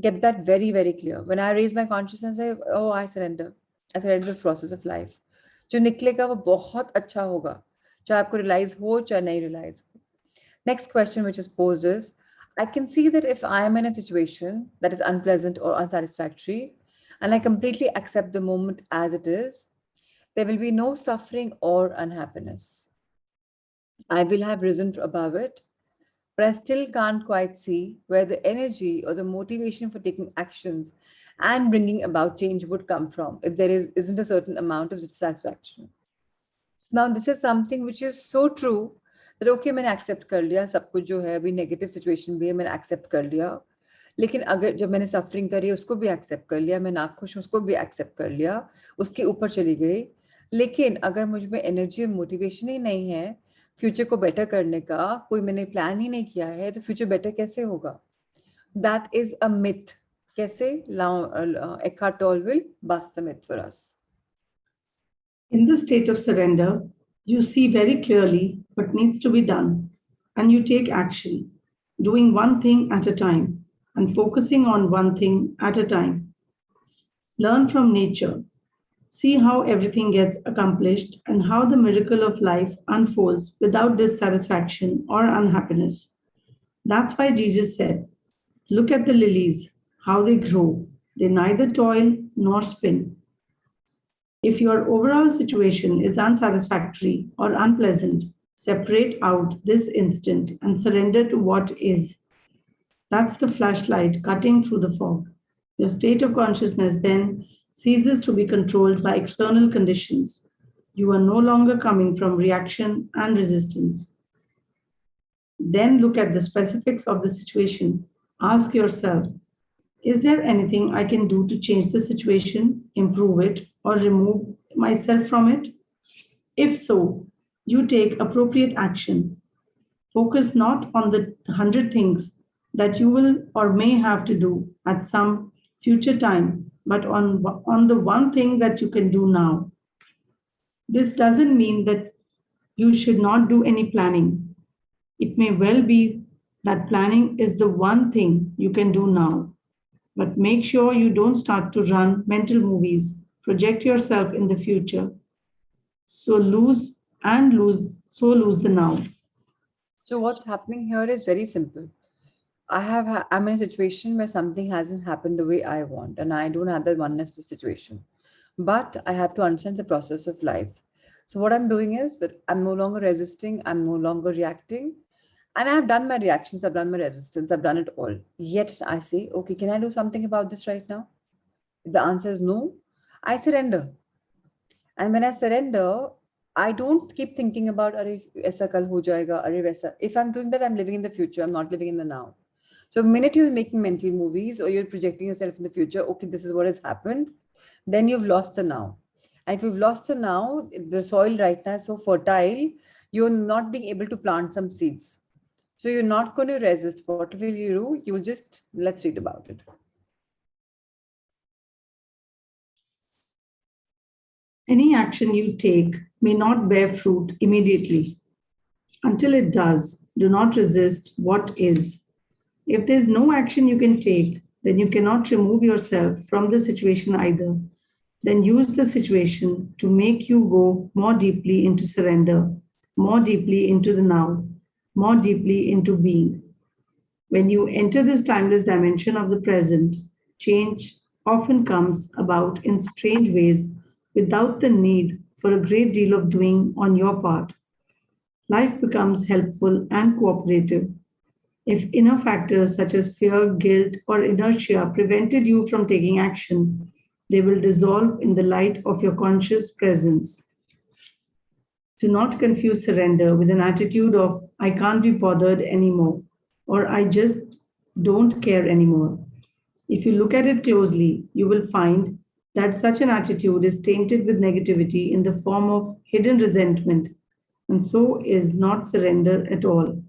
Get that very, very clear. When I raise my consciousness, I surrender. I surrender the process of life. जो निकलेगा वो बहुत अच्छा होगा, चाहे आपको realize हो चाहे नहीं realize हो. Next question which is posed is, I can see that if I am in a situation that is unpleasant or unsatisfactory, and I completely accept the moment as it is, there will be no suffering or unhappiness. I will have risen above it, but I still can't quite see where the energy or the motivation for taking actions and bringing about change would come from if there isn't a certain amount of dissatisfaction. Now, this is something which is so true that okay, मैंने accept कर लिया सब कुछ जो है अभी negative situation भी है मैंने accept कर लिया, लेकिन अगर जब मैंने suffering करी उसको भी accept कर लिया, मैं नाखुश उसको भी accept कर लिया, उसके ऊपर चली गई, लेकिन अगर मुझ में energy और motivation ही नहीं है फ्यूचर को बेटर करने का, कोई मैंने प्लान ही नहीं किया है, तो फ्यूचर बेटर कैसे होगा? That is a myth. कैसे? Eckhart Tolle will bust the myth for us. In the state of surrender, you see very clearly what needs to be done, and you take action, doing one thing at a time and focusing on one thing at a time. Learn from nature. See how everything gets accomplished and how the miracle of life unfolds without dissatisfaction or unhappiness. That's why Jesus said, "Look at the lilies, how they grow. They neither toil nor spin." If your overall situation is unsatisfactory or unpleasant, separate out this instant and surrender to what is. That's the flashlight cutting through the fog. Your state of consciousness then ceases to be controlled by external conditions. You are no longer coming from reaction and resistance. Then look at the specifics of the situation. Ask yourself, is there anything I can do to change the situation, improve it, or remove myself from it? If so, you take appropriate action. Focus not on the 100 things that you will or may have to do at some future time, but on the one thing that you can do now. This doesn't mean that you should not do any planning. It may well be that planning is the one thing you can do now. But make sure you don't start to run mental movies, project yourself in the future. So lose the now. So what's happening here is very simple. I'm in a situation where something hasn't happened the way I want, and I don't have that oneness with the situation. But I have to understand the process of life. So what I'm doing is that I'm no longer resisting, I'm no longer reacting. And I have done my reactions, I've done my resistance, I've done it all. Yet I say, okay, can I do something about this right now? If the answer is no, I surrender. And when I surrender, I don't keep thinking about, "Arey, aisa kal ho jayega, arey waisa." If I'm doing that, I'm living in the future. I'm not living in the now. So the minute you're making mental movies or you're projecting yourself in the future, okay, this is what has happened, then you've lost the now. And if you've lost the now, the soil right now is so fertile, you're not being able to plant some seeds. So you're not going to resist. What will you do? You will just, let's read about it. Any action you take may not bear fruit immediately. Until it does, do not resist what is. If there's no action you can take, then you cannot remove yourself from the situation either. Then use the situation to make you go more deeply into surrender, more deeply into the now, more deeply into being. When you enter this timeless dimension of the present, change often comes about in strange ways without the need for a great deal of doing on your part. Life becomes helpful and cooperative. If inner factors such as fear, guilt, or inertia prevented you from taking action, they will dissolve in the light of your conscious presence. Do not confuse surrender with an attitude of, "I can't be bothered anymore," or "I just don't care anymore." If you look at it closely, you will find that such an attitude is tainted with negativity in the form of hidden resentment, and so is not surrender at all,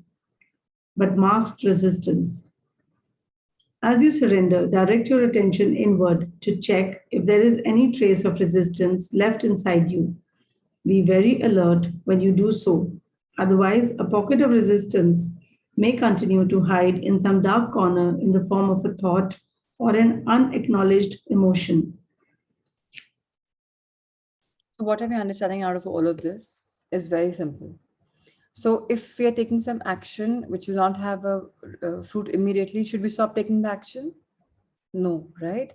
but masked resistance. As you surrender, direct your attention inward to check if there is any trace of resistance left inside you. Be very alert when you do so. Otherwise, a pocket of resistance may continue to hide in some dark corner in the form of a thought or an unacknowledged emotion. So what am I understanding out of all of this is very simple. So if we are taking some action which does not have a fruit immediately, should we stop taking the action? No, right?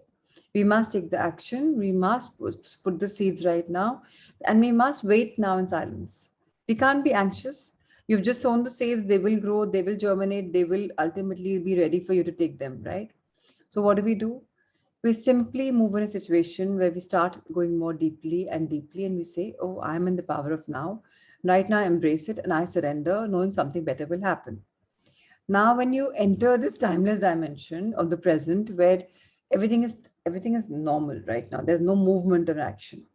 We must take the action. We must put the seeds right now, and we must wait now in silence. We can't be anxious. You've just sown the seeds, they will grow, they will germinate, they will ultimately be ready for you to take them, right? So what do? We simply move in a situation where we start going more deeply and deeply, and we say, oh, I'm in the power of now. Right now, I embrace it and I surrender, knowing something better will happen. Now, when you enter this timeless dimension of the present, where everything is normal right now, there's no movement or action.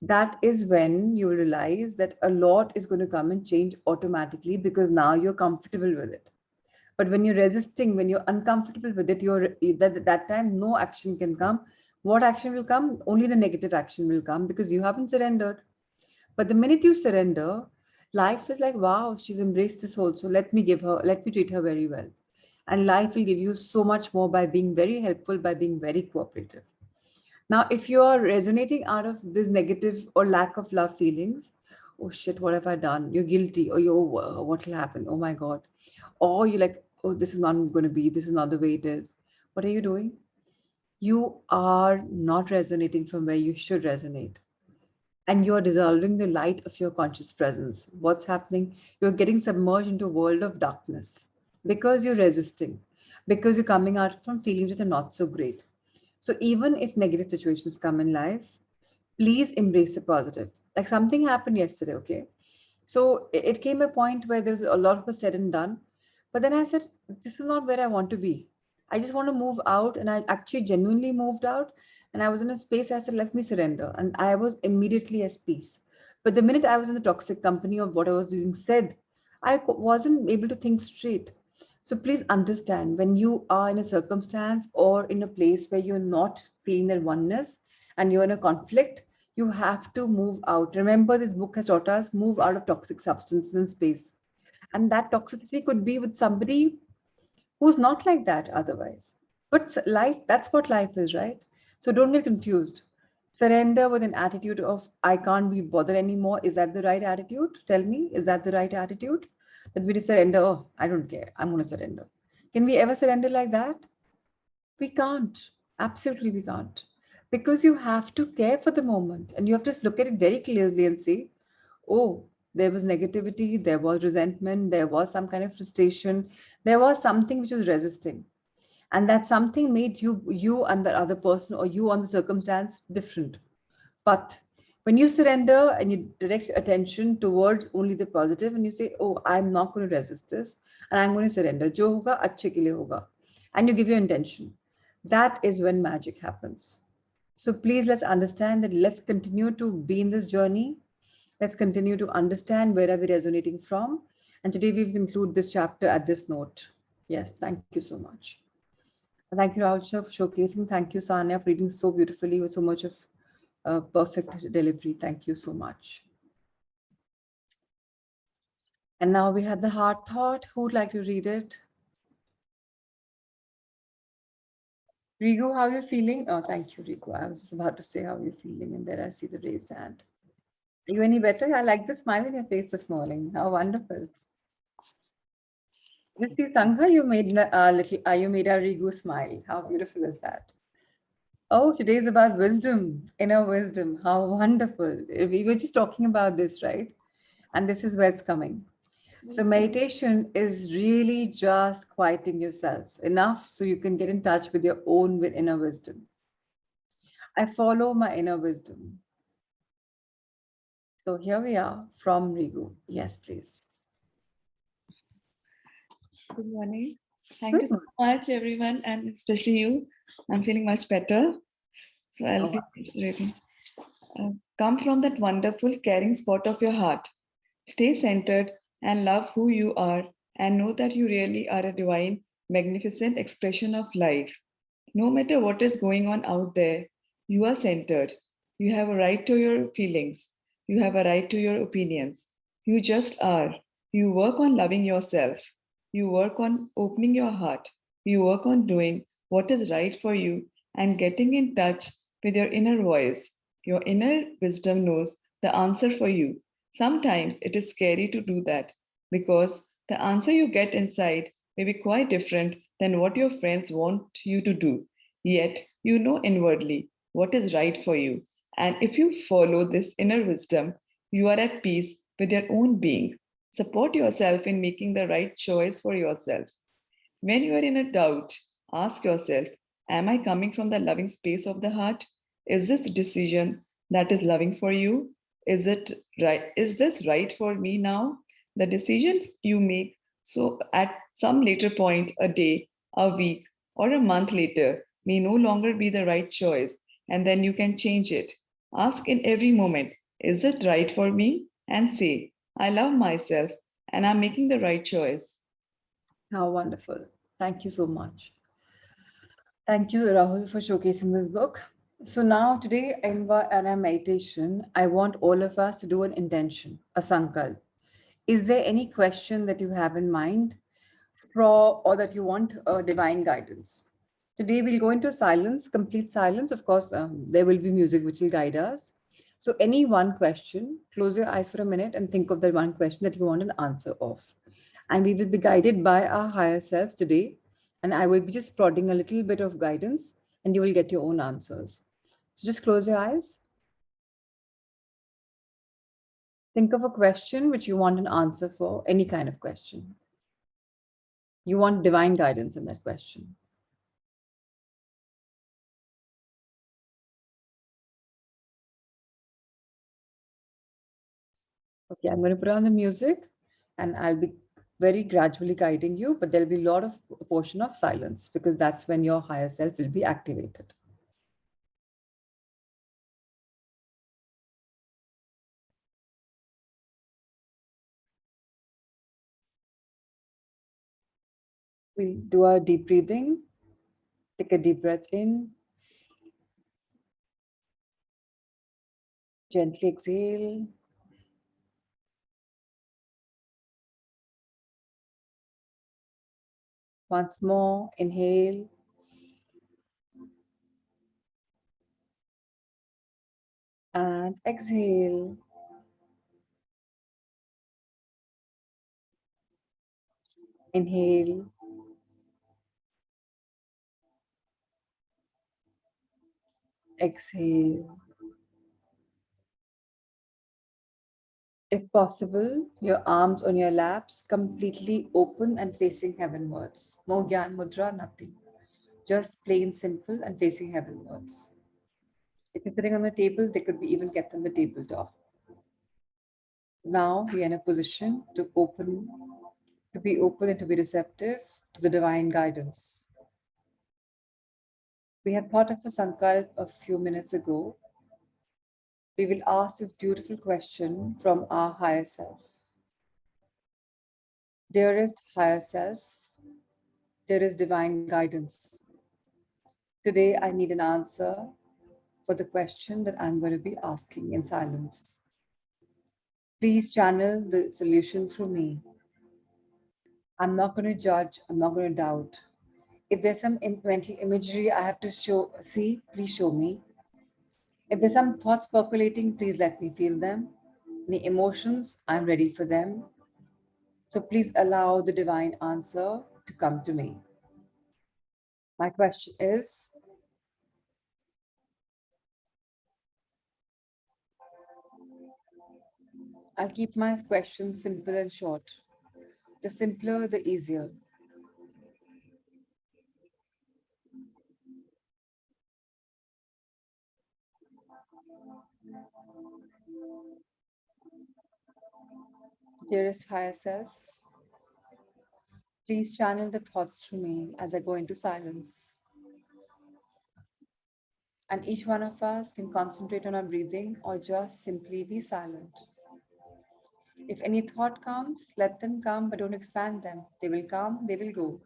That is when you realize that a lot is going to come and change automatically because now you're comfortable with it. But when you're resisting, when you're uncomfortable with it, that time no action can come. What action will come? Only the negative action will come because you haven't surrendered. But the minute you surrender, life is like, wow, she's embraced this also. Let me treat her very well. And life will give you so much more by being very helpful, by being very cooperative. Now, if you are resonating out of this negative or lack of love feelings, oh shit, what have I done? You're guilty, or what will happen? Oh my God. Or you're like, oh, this is not going to be, this is not the way it is. What are you doing? You are not resonating from where you should resonate. And you're dissolving the light of your conscious presence. What's happening? You're getting submerged into a world of darkness because you're resisting, because you're coming out from feelings that are not so great. So even if negative situations come in life, please embrace the positive. Like something happened yesterday, okay? So it came a point where there's a lot was said and done. But then I said, this is not where I want to be. I just want to move out. And I actually genuinely moved out. And I was in a space, I said, let me surrender. And I was immediately at peace. But the minute I was in the toxic company of what I was doing said, wasn't able to think straight. So please understand when you are in a circumstance or in a place where you're not feeling that oneness and you're in a conflict, you have to move out. Remember, this book has taught us move out of toxic substances in space. And that toxicity could be with somebody who's not like that otherwise. But life, that's what life is, right? So don't get confused. Surrender with an attitude of, I can't be bothered anymore. Is that the right attitude? Tell me, is that the right attitude? That we just surrender, oh, I don't care. I'm going to surrender. Can we ever surrender like that? We can't. Absolutely, we can't. Because you have to care for the moment and you have to look at it very clearly and say, oh, there was negativity, there was resentment, there was some kind of frustration, there was something which was resisting. And that something made you and the other person or you on the circumstance different. But when you surrender and you direct your attention towards only the positive and you say, oh, I'm not going to resist this and I'm going to surrender. Jo hoga, achhe ke liye hoga. And you give your intention. That is when magic happens. So please let's understand that let's continue to be in this journey. Let's continue to understand where are we resonating from. And today we've concluded this chapter at this note. Yes, thank you so much. Thank you, Rahul, for showcasing. Thank you, Sanya, for reading so beautifully with so much of perfect delivery. Thank you so much. And now we have the heart thought. Who would like to read it? Rigu, how are you feeling? Oh, thank you, Rigu. I was just about to say how you're feeling, and there I see the raised hand. Are you any better? I like the smile in your face this morning. How wonderful. You see, Sangha, you made you made a Rigu smile. How beautiful is that? Oh, today is about wisdom, inner wisdom. How wonderful. We were just talking about this, right? And this is where it's coming. So meditation is really just quieting yourself enough so you can get in touch with your own inner wisdom. I follow my inner wisdom. So here we are from Rigu. Yes, please. Good morning. Thank you so much, everyone, and especially you. I'm feeling much better. So I'll be reading. Come from that wonderful, caring spot of your heart. Stay centered and love who you are, and know that you really are a divine, magnificent expression of life. No matter what is going on out there, you are centered. You have a right to your feelings. You have a right to your opinions. You just are. You work on loving yourself. You work on opening your heart. You work on doing what is right for you and getting in touch with your inner voice. Your inner wisdom knows the answer for you. Sometimes it is scary to do that because the answer you get inside may be quite different than what your friends want you to do. Yet you know inwardly what is right for you. And if you follow this inner wisdom, you are at peace with your own being. Support yourself in making the right choice for yourself. When you are in a doubt, ask yourself, am I coming from the loving space of the heart? Is this decision that is loving for you? Is it right? Is this right for me now? The decision you make, so at some later point, a day, a week, or a month later, may no longer be the right choice, and then you can change it. Ask in every moment, is it right for me? And say, I love myself and I'm making the right choice. How wonderful. Thank you so much. Thank you, Rahul, for showcasing this book. So now today in our meditation, I want all of us to do an intention, a sankalp. Is there any question that you have in mind or that you want divine guidance? Today we'll go into silence, complete silence. Of course, there will be music which will guide us. So any one question, close your eyes for a minute and think of that one question that you want an answer of. And we will be guided by our higher selves today. And I will be just prodding a little bit of guidance and you will get your own answers. So just close your eyes. Think of a question which you want an answer for, any kind of question. You want divine guidance in that question. Okay, I'm going to put on the music and I'll be very gradually guiding you, but there'll be a lot of a portion of silence because that's when your higher self will be activated. We'll do our deep breathing. Take a deep breath in. Gently exhale. Once more, inhale. And exhale. Inhale. Exhale. If possible, your arms on your laps, completely open and facing heavenwards. No Gyan Mudra, nothing. Just plain simple and facing heavenwards. If you're sitting on the table, they could be even kept on the tabletop. Now we are in a position to be open and to be receptive to the divine guidance. We had thought of a sankalp a few minutes ago. We will ask this beautiful question from our higher self. Dearest higher self, there is divine guidance. Today I need an answer for the question that I'm going to be asking in silence. Please channel the solution through me. I'm not going to judge, I'm not going to doubt. If there's some mental imagery I have to see, please show me. If there's some thoughts percolating, please let me feel them. Any emotions, I'm ready for them. So please allow the divine answer to come to me. My question is, I'll keep my questions simple and short. The simpler, the easier. Dearest higher self, please channel the thoughts through me as I go into silence. And each one of us can concentrate on our breathing or just simply be silent. If any thought comes, let them come, but don't expand them. They will come, they will go.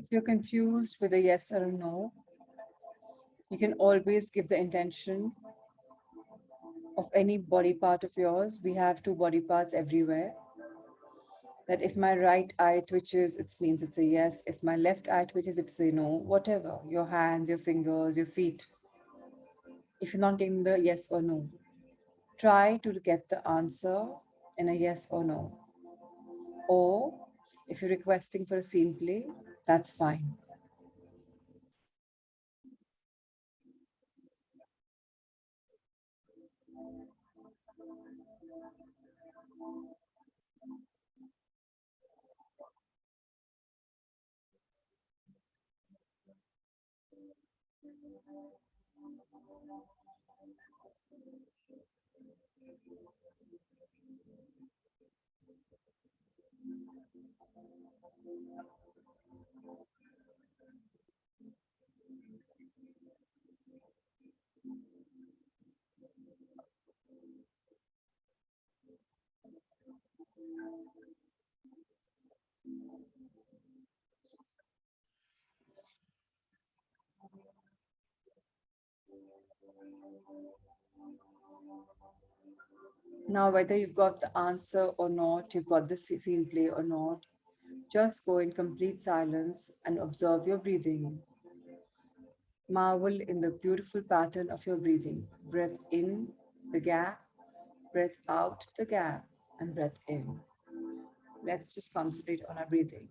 If you're confused with a yes or a no, you can always give the intention of any body part of yours. We have two body parts everywhere. That if my right eye twitches, it means it's a yes. If my left eye twitches, it's a no. Whatever, your hands, your fingers, your feet. If you're not getting the yes or no, try to get the answer in a yes or no. Or if you're requesting for a scene play, that's fine. Now, whether you've got the answer or not, you've got the scene play or not, just go in complete silence and observe your breathing. Marvel in the beautiful pattern of your breathing. Breath in, the gap, breath out, the gap, and breath in. Let's just concentrate on our breathing.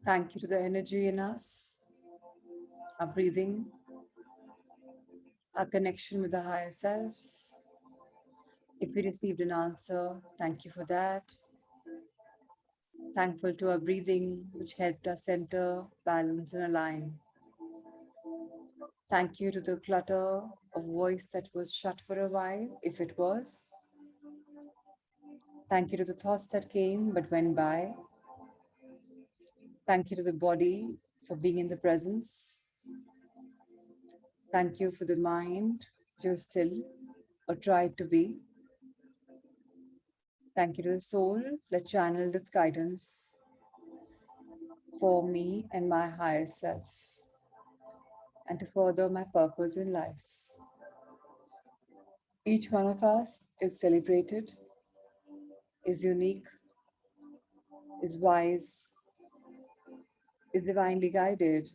Thank you to the energy in us, our breathing, our connection with the higher self. If we received an answer, thank you for that. Thankful to our breathing, which helped us center, balance, and align. Thank you to the clutter of voice that was shut for a while, if it was. Thank you to the thoughts that came but went by. Thank you to the body for being in the presence. Thank you for the mind, you're still or tried to be. Thank you to the soul that channeled its guidance for me and my higher self, and to further my purpose in life. Each one of us is celebrated, is unique, is wise, is divinely guided,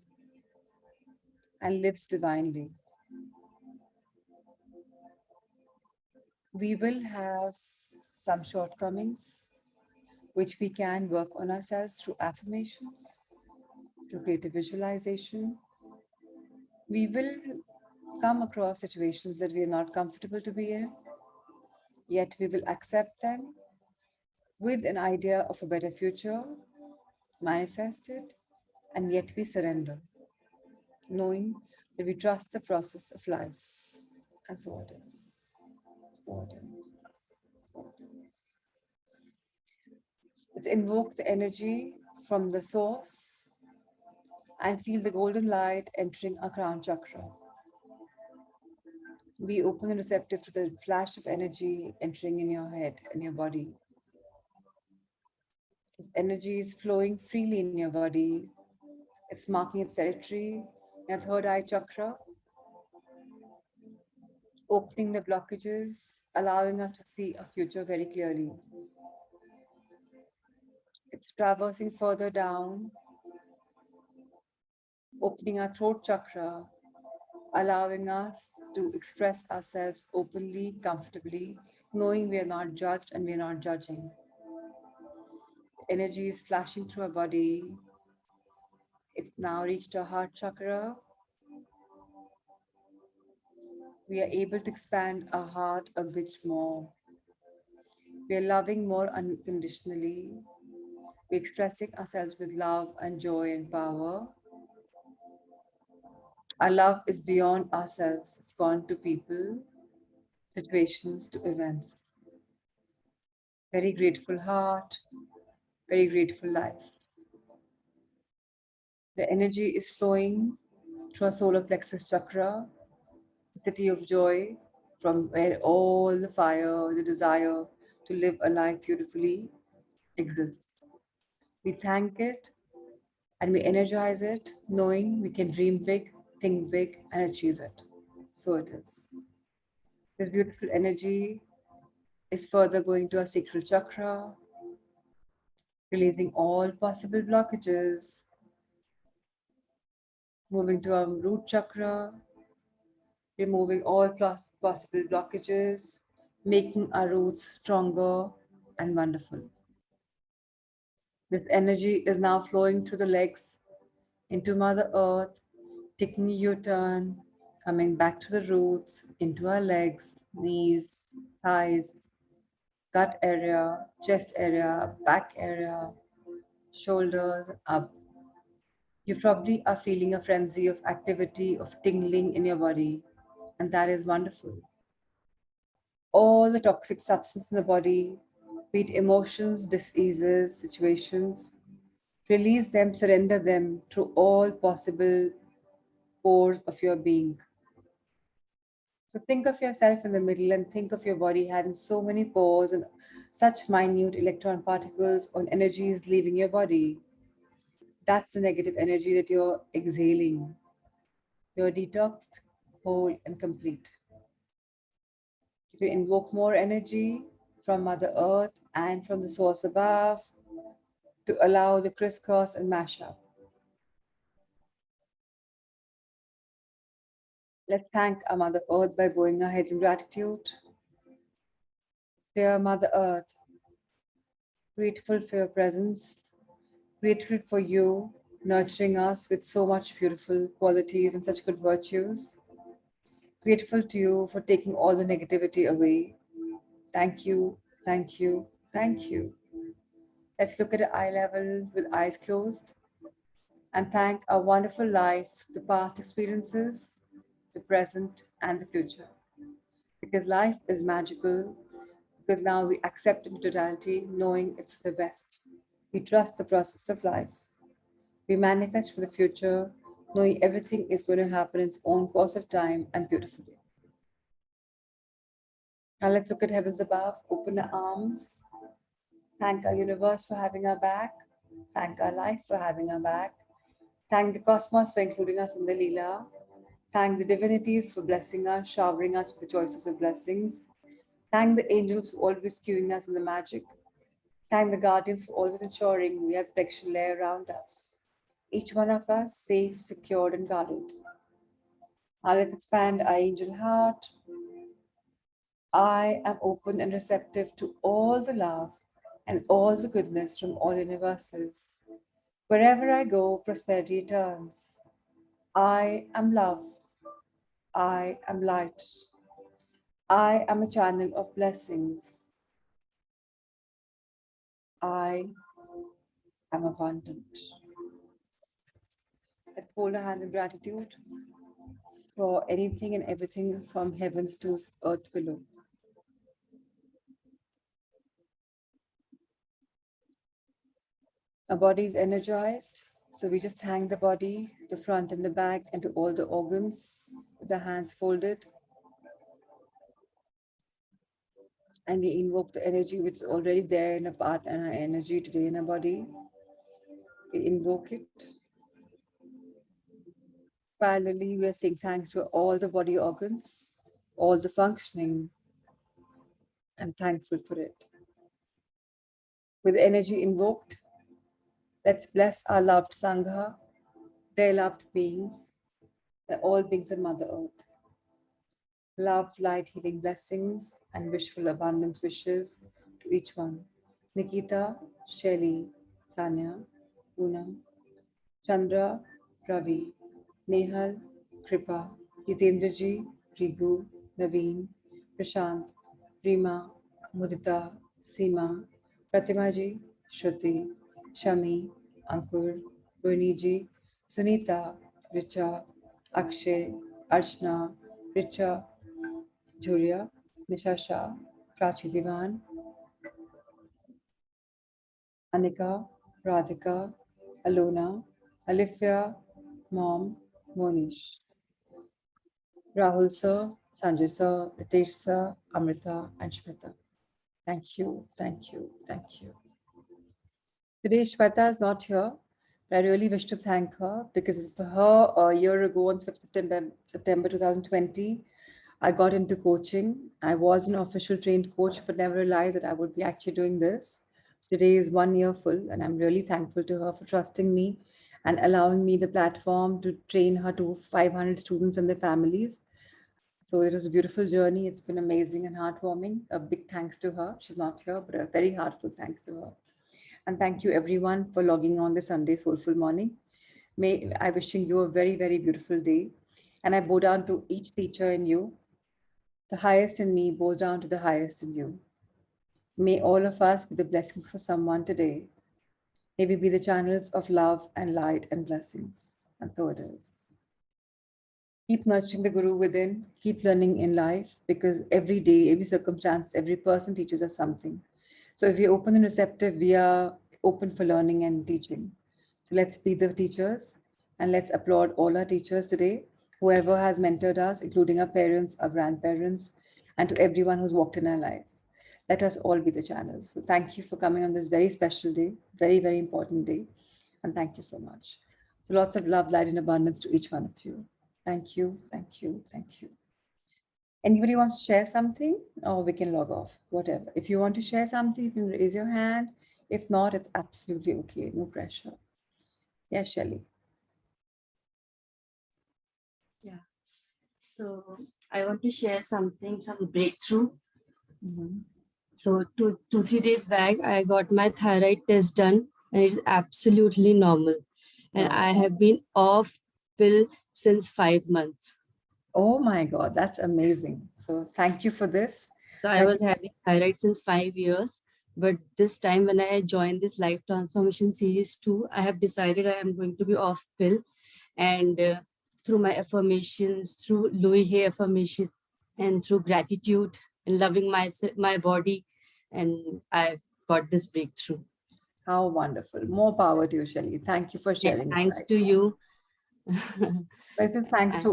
and lives divinely. We will have some shortcomings, which we can work on ourselves through affirmations, through creative visualization. We will come across situations that we are not comfortable to be in, yet we will accept them with an idea of a better future, manifest it, and yet we surrender, knowing that we trust the process of life. And so it is. So it is. So it is. Let's invoke the energy from the source and feel the golden light entering our crown chakra. Be open and receptive to the flash of energy entering in your head and your body. This energy is flowing freely in your body. It's marking its territory in your third eye chakra, opening the blockages, allowing us to see our future very clearly. It's traversing further down, opening our throat chakra, allowing us to express ourselves openly, comfortably, knowing we are not judged and we are not judging. The energy is flashing through our body. It's now reached our heart chakra. We are able to expand our heart a bit more. We are loving more unconditionally. We're expressing ourselves with love and joy and power. Our love is beyond ourselves. It's gone to people, situations, to events. Very grateful heart, very grateful life. The energy is flowing through our solar plexus chakra, the city of joy, from where all the fire, the desire to live a life beautifully exists. We thank it and we energize it, knowing we can dream big, think big, and achieve it. So it is. This beautiful energy is further going to our sacral chakra, releasing all possible blockages, moving to our root chakra, removing all possible blockages, making our roots stronger and wonderful. This energy is now flowing through the legs into Mother Earth, taking a U-turn, coming back to the roots, into our legs, knees, thighs, gut area, chest area, back area, shoulders, up. You probably are feeling a frenzy of activity, of tingling in your body, and that is wonderful. All the toxic substance in the body, be it emotions, diseases, situations, release them, surrender them through all possible pores of your being. So think of yourself in the middle and think of your body having so many pores and such minute electron particles or energies leaving your body. That's the negative energy that you're exhaling. You're detoxed, whole, and complete. You can invoke more energy from Mother Earth and from the source above to allow the crisscross and mash up. Let's thank our Mother Earth by bowing our heads in gratitude. Dear Mother Earth, Grateful for your presence. Grateful for you nurturing us with so much beautiful qualities and such good virtues. Grateful to you for taking all the negativity away. Thank you, thank you, thank you. Let's look at eye level with eyes closed and thank our wonderful life, the past experiences, the present, and the future. Because life is magical, because now we accept in totality, knowing it's for the best. We trust the process of life. We manifest for the future, knowing everything is going to happen in its own course of time and beautifully. Now let's look at heavens above, open our arms, thank our universe for having our back, thank our life for having our back, thank the cosmos for including us in the Leela, thank the divinities for blessing us, showering us with the choices of blessings, thank the angels for always cueing us in the magic, thank the guardians for always ensuring we have protection layer around us. Each one of us safe, secured, and guarded. Now let's expand our angel heart. I am open and receptive to all the love and all the goodness from all universes. Wherever I go, prosperity returns. I am love. I am light. I am a channel of blessings. I am abundant. Let's hold our hands in gratitude for anything and everything from heavens to earth below. Our body is energized. So we just thank the body, the front and the back, and to all the organs with the hands folded. And we invoke the energy which is already there in a part and our energy today in our body. We invoke it. Parallelly, we are saying thanks to all the body organs, all the functioning, and thankful for it. With energy invoked, let's bless our loved Sangha, their loved beings, and all beings on Mother Earth. Love, light, healing blessings, and wishful abundance wishes to each one. Nikita, Shelly, Sanya, Poonam, Chandra, Ravi, Nehal, Kripa, Jitendraji, Rigu, Naveen, Prashant, Rima, Mudita, Seema, Pratimaji, Shruti, Shami, Ankur, Rohiniji, Sunita, Richa, Akshay, Archana, Richa, Julia, Nisha Shah, Prachi Diwan, Anika, Radhika, Alona, Alifia, Mom, Monish, Rahul sir, Sanjay sir, Ritesh sir, Amrita, and Shweta. Thank you, thank you, thank you. Today Shweta is not here, but I really wish to thank her because for her a year ago on 5th September 2020, I got into coaching. I was an official trained coach, but never realized that I would be actually doing this. Today is 1 year full, and I'm really thankful to her for trusting me and allowing me the platform to train her to 500 students and their families. So it was a beautiful journey. It's been amazing and heartwarming. A big thanks to her. She's not here, but a very heartful thanks to her. And thank you everyone for logging on this Sunday Soulful Morning. May I wishing you a very, very beautiful day. And I bow down to each teacher in you. The highest in me bows down to the highest in you. May all of us be the blessings for someone today. May we be the channels of love and light and blessings. And so it is. Keep nurturing the Guru within, keep learning in life because every day, every circumstance, every person teaches us something. So if we're open and receptive, we are open for learning and teaching. So let's be the teachers and let's applaud all our teachers today, whoever has mentored us, including our parents, our grandparents, and to everyone who's walked in our life. Let us all be the channels. So thank you for coming on this very special day, very, very important day. And thank you so much. So lots of love, light, and abundance to each one of you. Thank you, thank you, thank you. Anybody wants to share something? Or we can log off, whatever. If you want to share something, you can raise your hand. If not, it's absolutely okay, no pressure. Yes, Shelly. Yeah. So I want to share something, some breakthrough. Mhm. So 3 days back, I got my thyroid test done, and it's absolutely normal. And Wow. I have been off pill since 5 months. Oh my God, that's amazing. So thank you for this. So I was having thyroid since 5 years. But this time when I joined this Life Transformation Series 2, I have decided I am going to be off pill. And through my affirmations, through Louis Hay affirmations, and through gratitude and loving my body, and I've got this breakthrough. How wonderful. More power to you, Shelly. Thank you for sharing. And thanks to you. This is thanks to,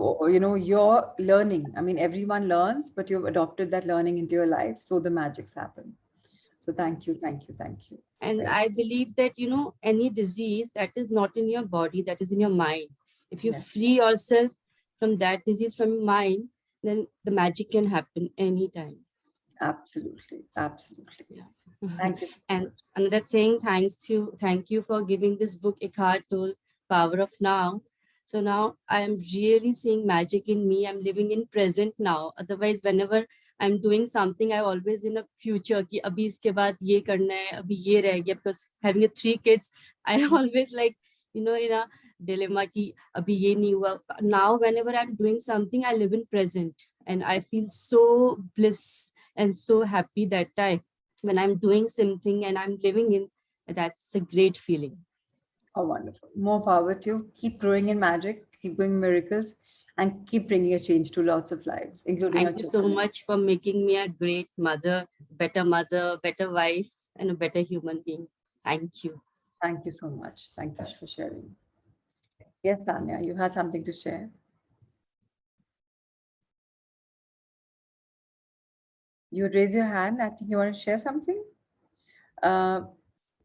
your learning. I mean, everyone learns, but you've adopted that learning into your life. So the magics happen. So thank you, thank you, thank you. And Right. I believe that, any disease that is not in your body, that is in your mind. If you Yes. free yourself from that disease from your mind, then the magic can happen anytime. Absolutely, absolutely. Yeah. Thank you. And another thing, thank you for giving this book, Eckhart Tolle, Power of Now. So now I am really seeing magic in me. I'm living in present now. Otherwise, whenever I'm doing something, I always in a future कि अभी इसके बाद ये करना है, अभी ये रह गया. Because having 3 kids, I always like, in a dilemma कि अभी ये नहीं हुआ. Now, whenever I'm doing something, I live in present, and I feel so bliss and so happy that time when I'm doing something and I'm living in. That's a great feeling. Oh, wonderful. More power to you. Keep growing in magic, keep doing miracles, and keep bringing a change to lots of lives, including Thank your you so children. much for making me a great mother, better wife, and a better human being. Thank you. Thank you so much. Thank you for sharing. Yes, Tanya, you had something to share. You would raise your hand. I think you want to share something.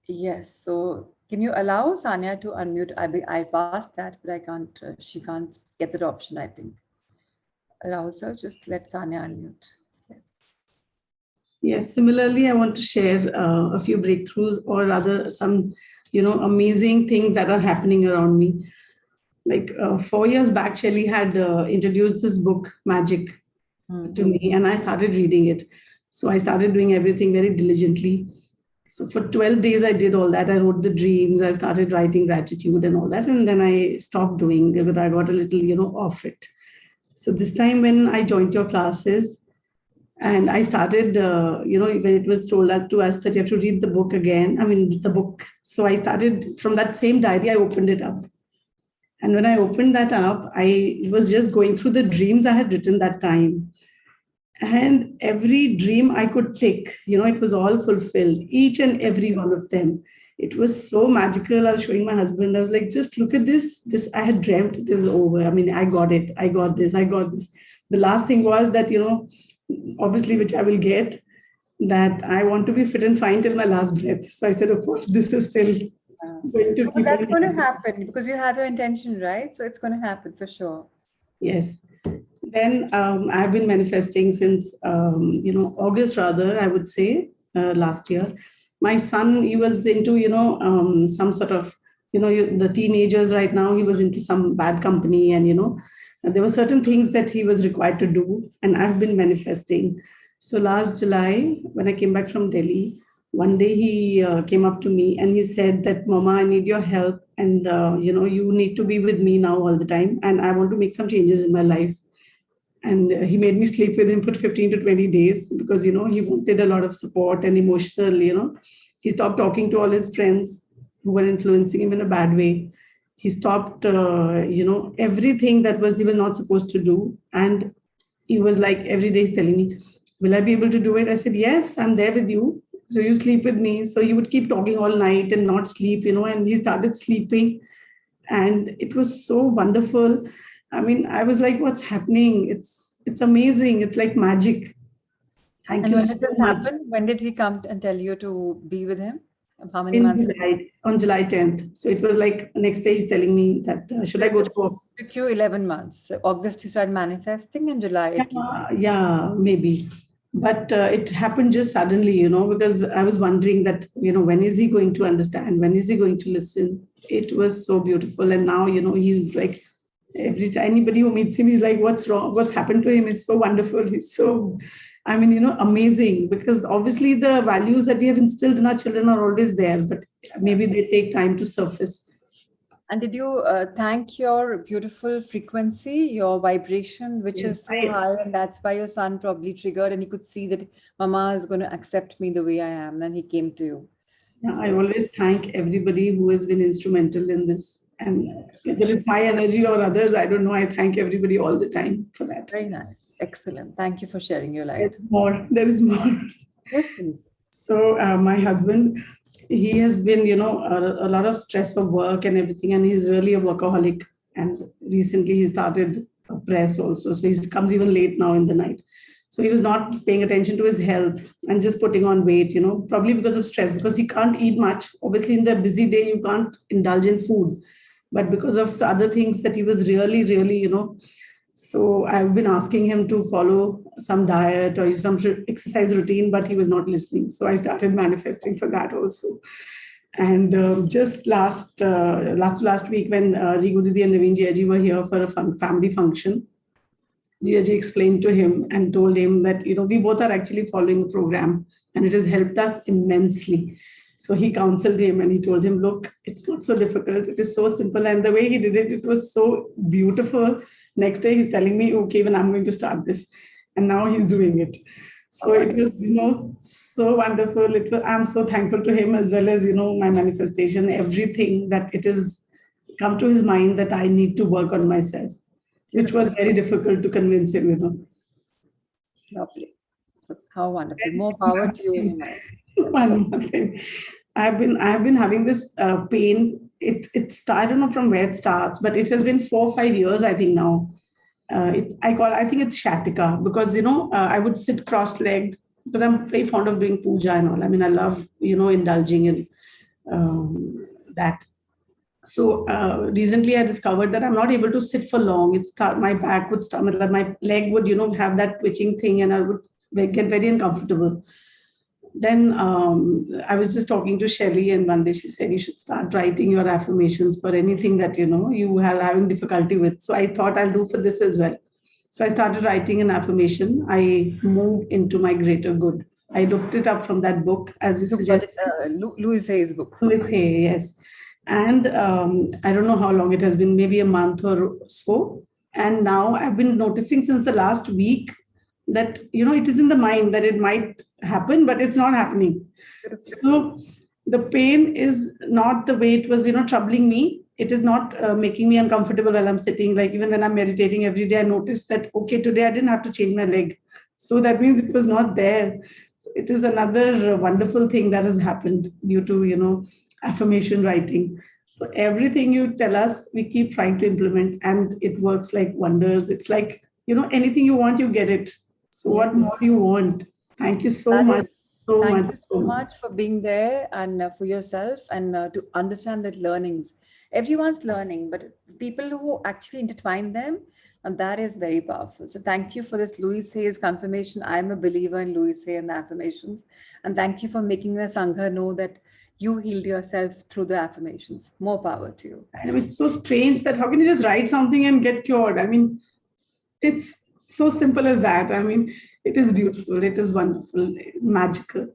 Yes. So can you allow Sanya to unmute? I passed that, but I can't. She can't get that option, I think. Allow her. Just let Sanya unmute. Yes. Yes, similarly, I want to share a few breakthroughs, or rather some, amazing things that are happening around me. Like 4 years back, Shelley had introduced this book, Magic, to me, and I started reading it. So I started doing everything very diligently. So for 12 days, I did all that. I wrote the dreams. I started writing gratitude and all that. And then I stopped doing it because I got a little, off it. So this time when I joined your classes, and I started, when it was told to us that you have to read the book again, the book. So I started from that same diary, I opened it up. And when I opened that up, I was just going through the dreams I had written that time. And every dream I could tick, it was all fulfilled, each and every one of them. It was so magical. I was showing my husband, I was like, just look at this. This I had dreamt, it is over. I got it. I got this. The last thing was that, obviously, which I will get, that I want to be fit and fine till my last breath. So I said, of course, this is still going to keep that's going to happen because you have your intention, right? So it's going to happen for sure. Yes. Then I've been manifesting since, August rather, I would say, last year. My son, he was into, some sort of, the teenagers right now, he was into some bad company, and, there were certain things that he was required to do, and I've been manifesting. So last July, when I came back from Delhi, one day he came up to me and he said that, Mama, I need your help. And, you need to be with me now all the time. And I want to make some changes in my life. And he made me sleep with him for 15 to 20 days because, he wanted a lot of support and emotional, he stopped talking to all his friends who were influencing him in a bad way. He stopped, everything that he was not supposed to do. And he was like, every day he's telling me, will I be able to do it? I said, yes, I'm there with you. So you sleep with me. So he would keep talking all night and not sleep, and he started sleeping. And it was so wonderful. I was like, what's happening? It's amazing. It's like magic. Thank you so much. When did he come and tell you to be with him? How many In months? on July 10th. So it was like next day he's telling me that should I go to office? It took you 11 months. So August you started manifesting, and July it came. Yeah, maybe. But it happened just suddenly, because I was wondering that, when is he going to understand? When is he going to listen? It was so beautiful. And now, he's like Every time anybody who meets him is like, what's wrong? What's happened to him? It's so wonderful. He's so, I mean, amazing, because obviously the values that we have instilled in our children are always there, but maybe they take time to surface. And did you thank your beautiful frequency, your vibration, which Yes, is so high, and that's why your son probably triggered, and he could see that Mama is going to accept me the way I am. Then he came to you. Yeah, I always thank everybody who has been instrumental in this. And whether it's my energy or others, I don't know. I thank everybody all the time for that. Very nice. Excellent. Thank you for sharing your light. There is more. Yes, please. So my husband, he has been, a lot of stress of work and everything, and he's really a workaholic. And recently he started a press also. So he comes even late now in the night. So he was not paying attention to his health and just putting on weight, probably because of stress, because he can't eat much. Obviously, in the busy day, you can't indulge in food. But because of other things that he was really, really, so I've been asking him to follow some diet or some exercise routine, but he was not listening. So I started manifesting for that also. And just last week, when Rigu Didi and Naveen Jiaji were here for a family function, Jiaji explained to him and told him that, we both are actually following a program and it has helped us immensely. So he counseled him and he told him, look, it's not so difficult. It is so simple. And the way he did it, it was so beautiful. Next day, he's telling me, okay, even I'm going to start this. And now he's doing it. So it was, so wonderful. I'm so thankful to him, as well as, my manifestation, everything that it has come to his mind that I need to work on myself, which was very difficult to convince him. Lovely. How wonderful. More power to you in your life. One more thing. I've been having this pain. I don't know from where it starts, but it has been 4 or 5 years, I think now. I think it's sciatica, because I would sit cross-legged, because I'm very fond of doing puja and all. I mean, I love indulging in that. So recently I discovered that I'm not able to sit for long. My back would start, my leg would have that twitching thing, and I would get very uncomfortable. Then I was just talking to Shelly, and one day she said, you should start writing your affirmations for anything that you are having difficulty with. So I thought I'll do for this as well. So I started writing an affirmation. I moved into my greater good. I looked it up from that book, as you suggested. Louise Hay's book. Louise Hay, yes. And I don't know how long it has been, maybe a month or so. And now I've been noticing since the last week that, it is in the mind that it might happen, but it's not happening. So the pain is not the way it was, troubling me. It is not making me uncomfortable while I'm sitting. Like even when I'm meditating every day, I noticed that, okay, today I didn't have to change my leg. So that means it was not there. So it is another wonderful thing that has happened due to, affirmation writing. So everything you tell us, we keep trying to implement, and it works like wonders. It's like, anything you want, you get it. So what more do you want? Thank you so much. Thank you so much for being there and for yourself, and to understand that learnings. Everyone's learning, but people who actually intertwine them, and that is very powerful. So thank you for this Louise Hay's confirmation. I'm a believer in Louise Hay and the affirmations. And thank you for making the Sangha know that you healed yourself through the affirmations. More power to you. I mean, it's so strange that how can you just write something and get cured? I mean, it's so simple as that. I mean, it is beautiful. It is wonderful, magical.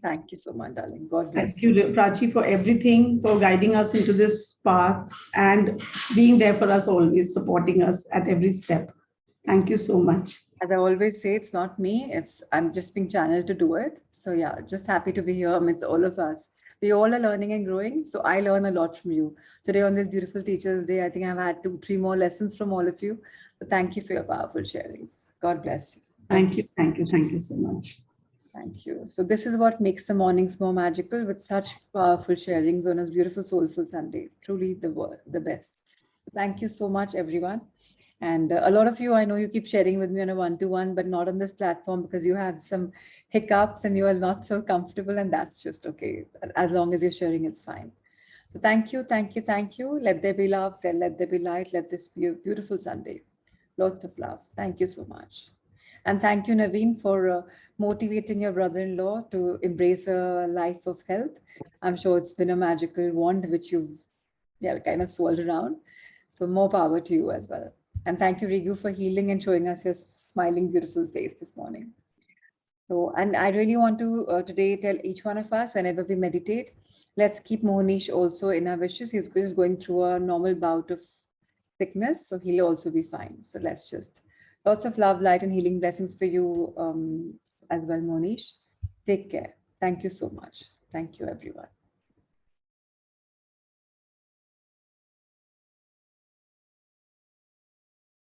Thank you so much, darling. God bless. Thank you, Prachi, for everything, for guiding us into this path and being there for us always, supporting us at every step. Thank you so much. As I always say, it's not me. I'm just being channeled to do it. So yeah, just happy to be here amidst all of us. We all are learning and growing. So I learn a lot from you. Today on this beautiful Teachers Day, I think I've had 2-3 more lessons from all of you. So thank you for your powerful sharings. God bless you. Thank you. Thank you. Thank you so much. Thank you. So this is what makes the mornings more magical, with such powerful sharings on a beautiful, soulful Sunday. Truly the best. Thank you so much, everyone. And a lot of you, I know you keep sharing with me on a one-to-one, but not on this platform because you have some hiccups and you are not so comfortable, and that's just okay. As long as you're sharing, it's fine. So thank you, thank you, thank you. Let there be love, let there be light. Let this be a beautiful Sunday. Lots of love. Thank you so much. And thank you, Naveen, for motivating your brother-in-law to embrace a life of health. I'm sure it's been a magical wand which you've kind of swirled around. So more power to you as well. And thank you, Rigu, for healing and showing us your smiling, beautiful face this morning. So, and I really want to today tell each one of us, whenever we meditate, let's keep Mohnish also in our wishes. He's just going through a normal bout of sickness, so he'll also be fine. So let's just, lots of love, light, and healing blessings for you as well, Mohnish. Take care. Thank you so much. Thank you, everyone.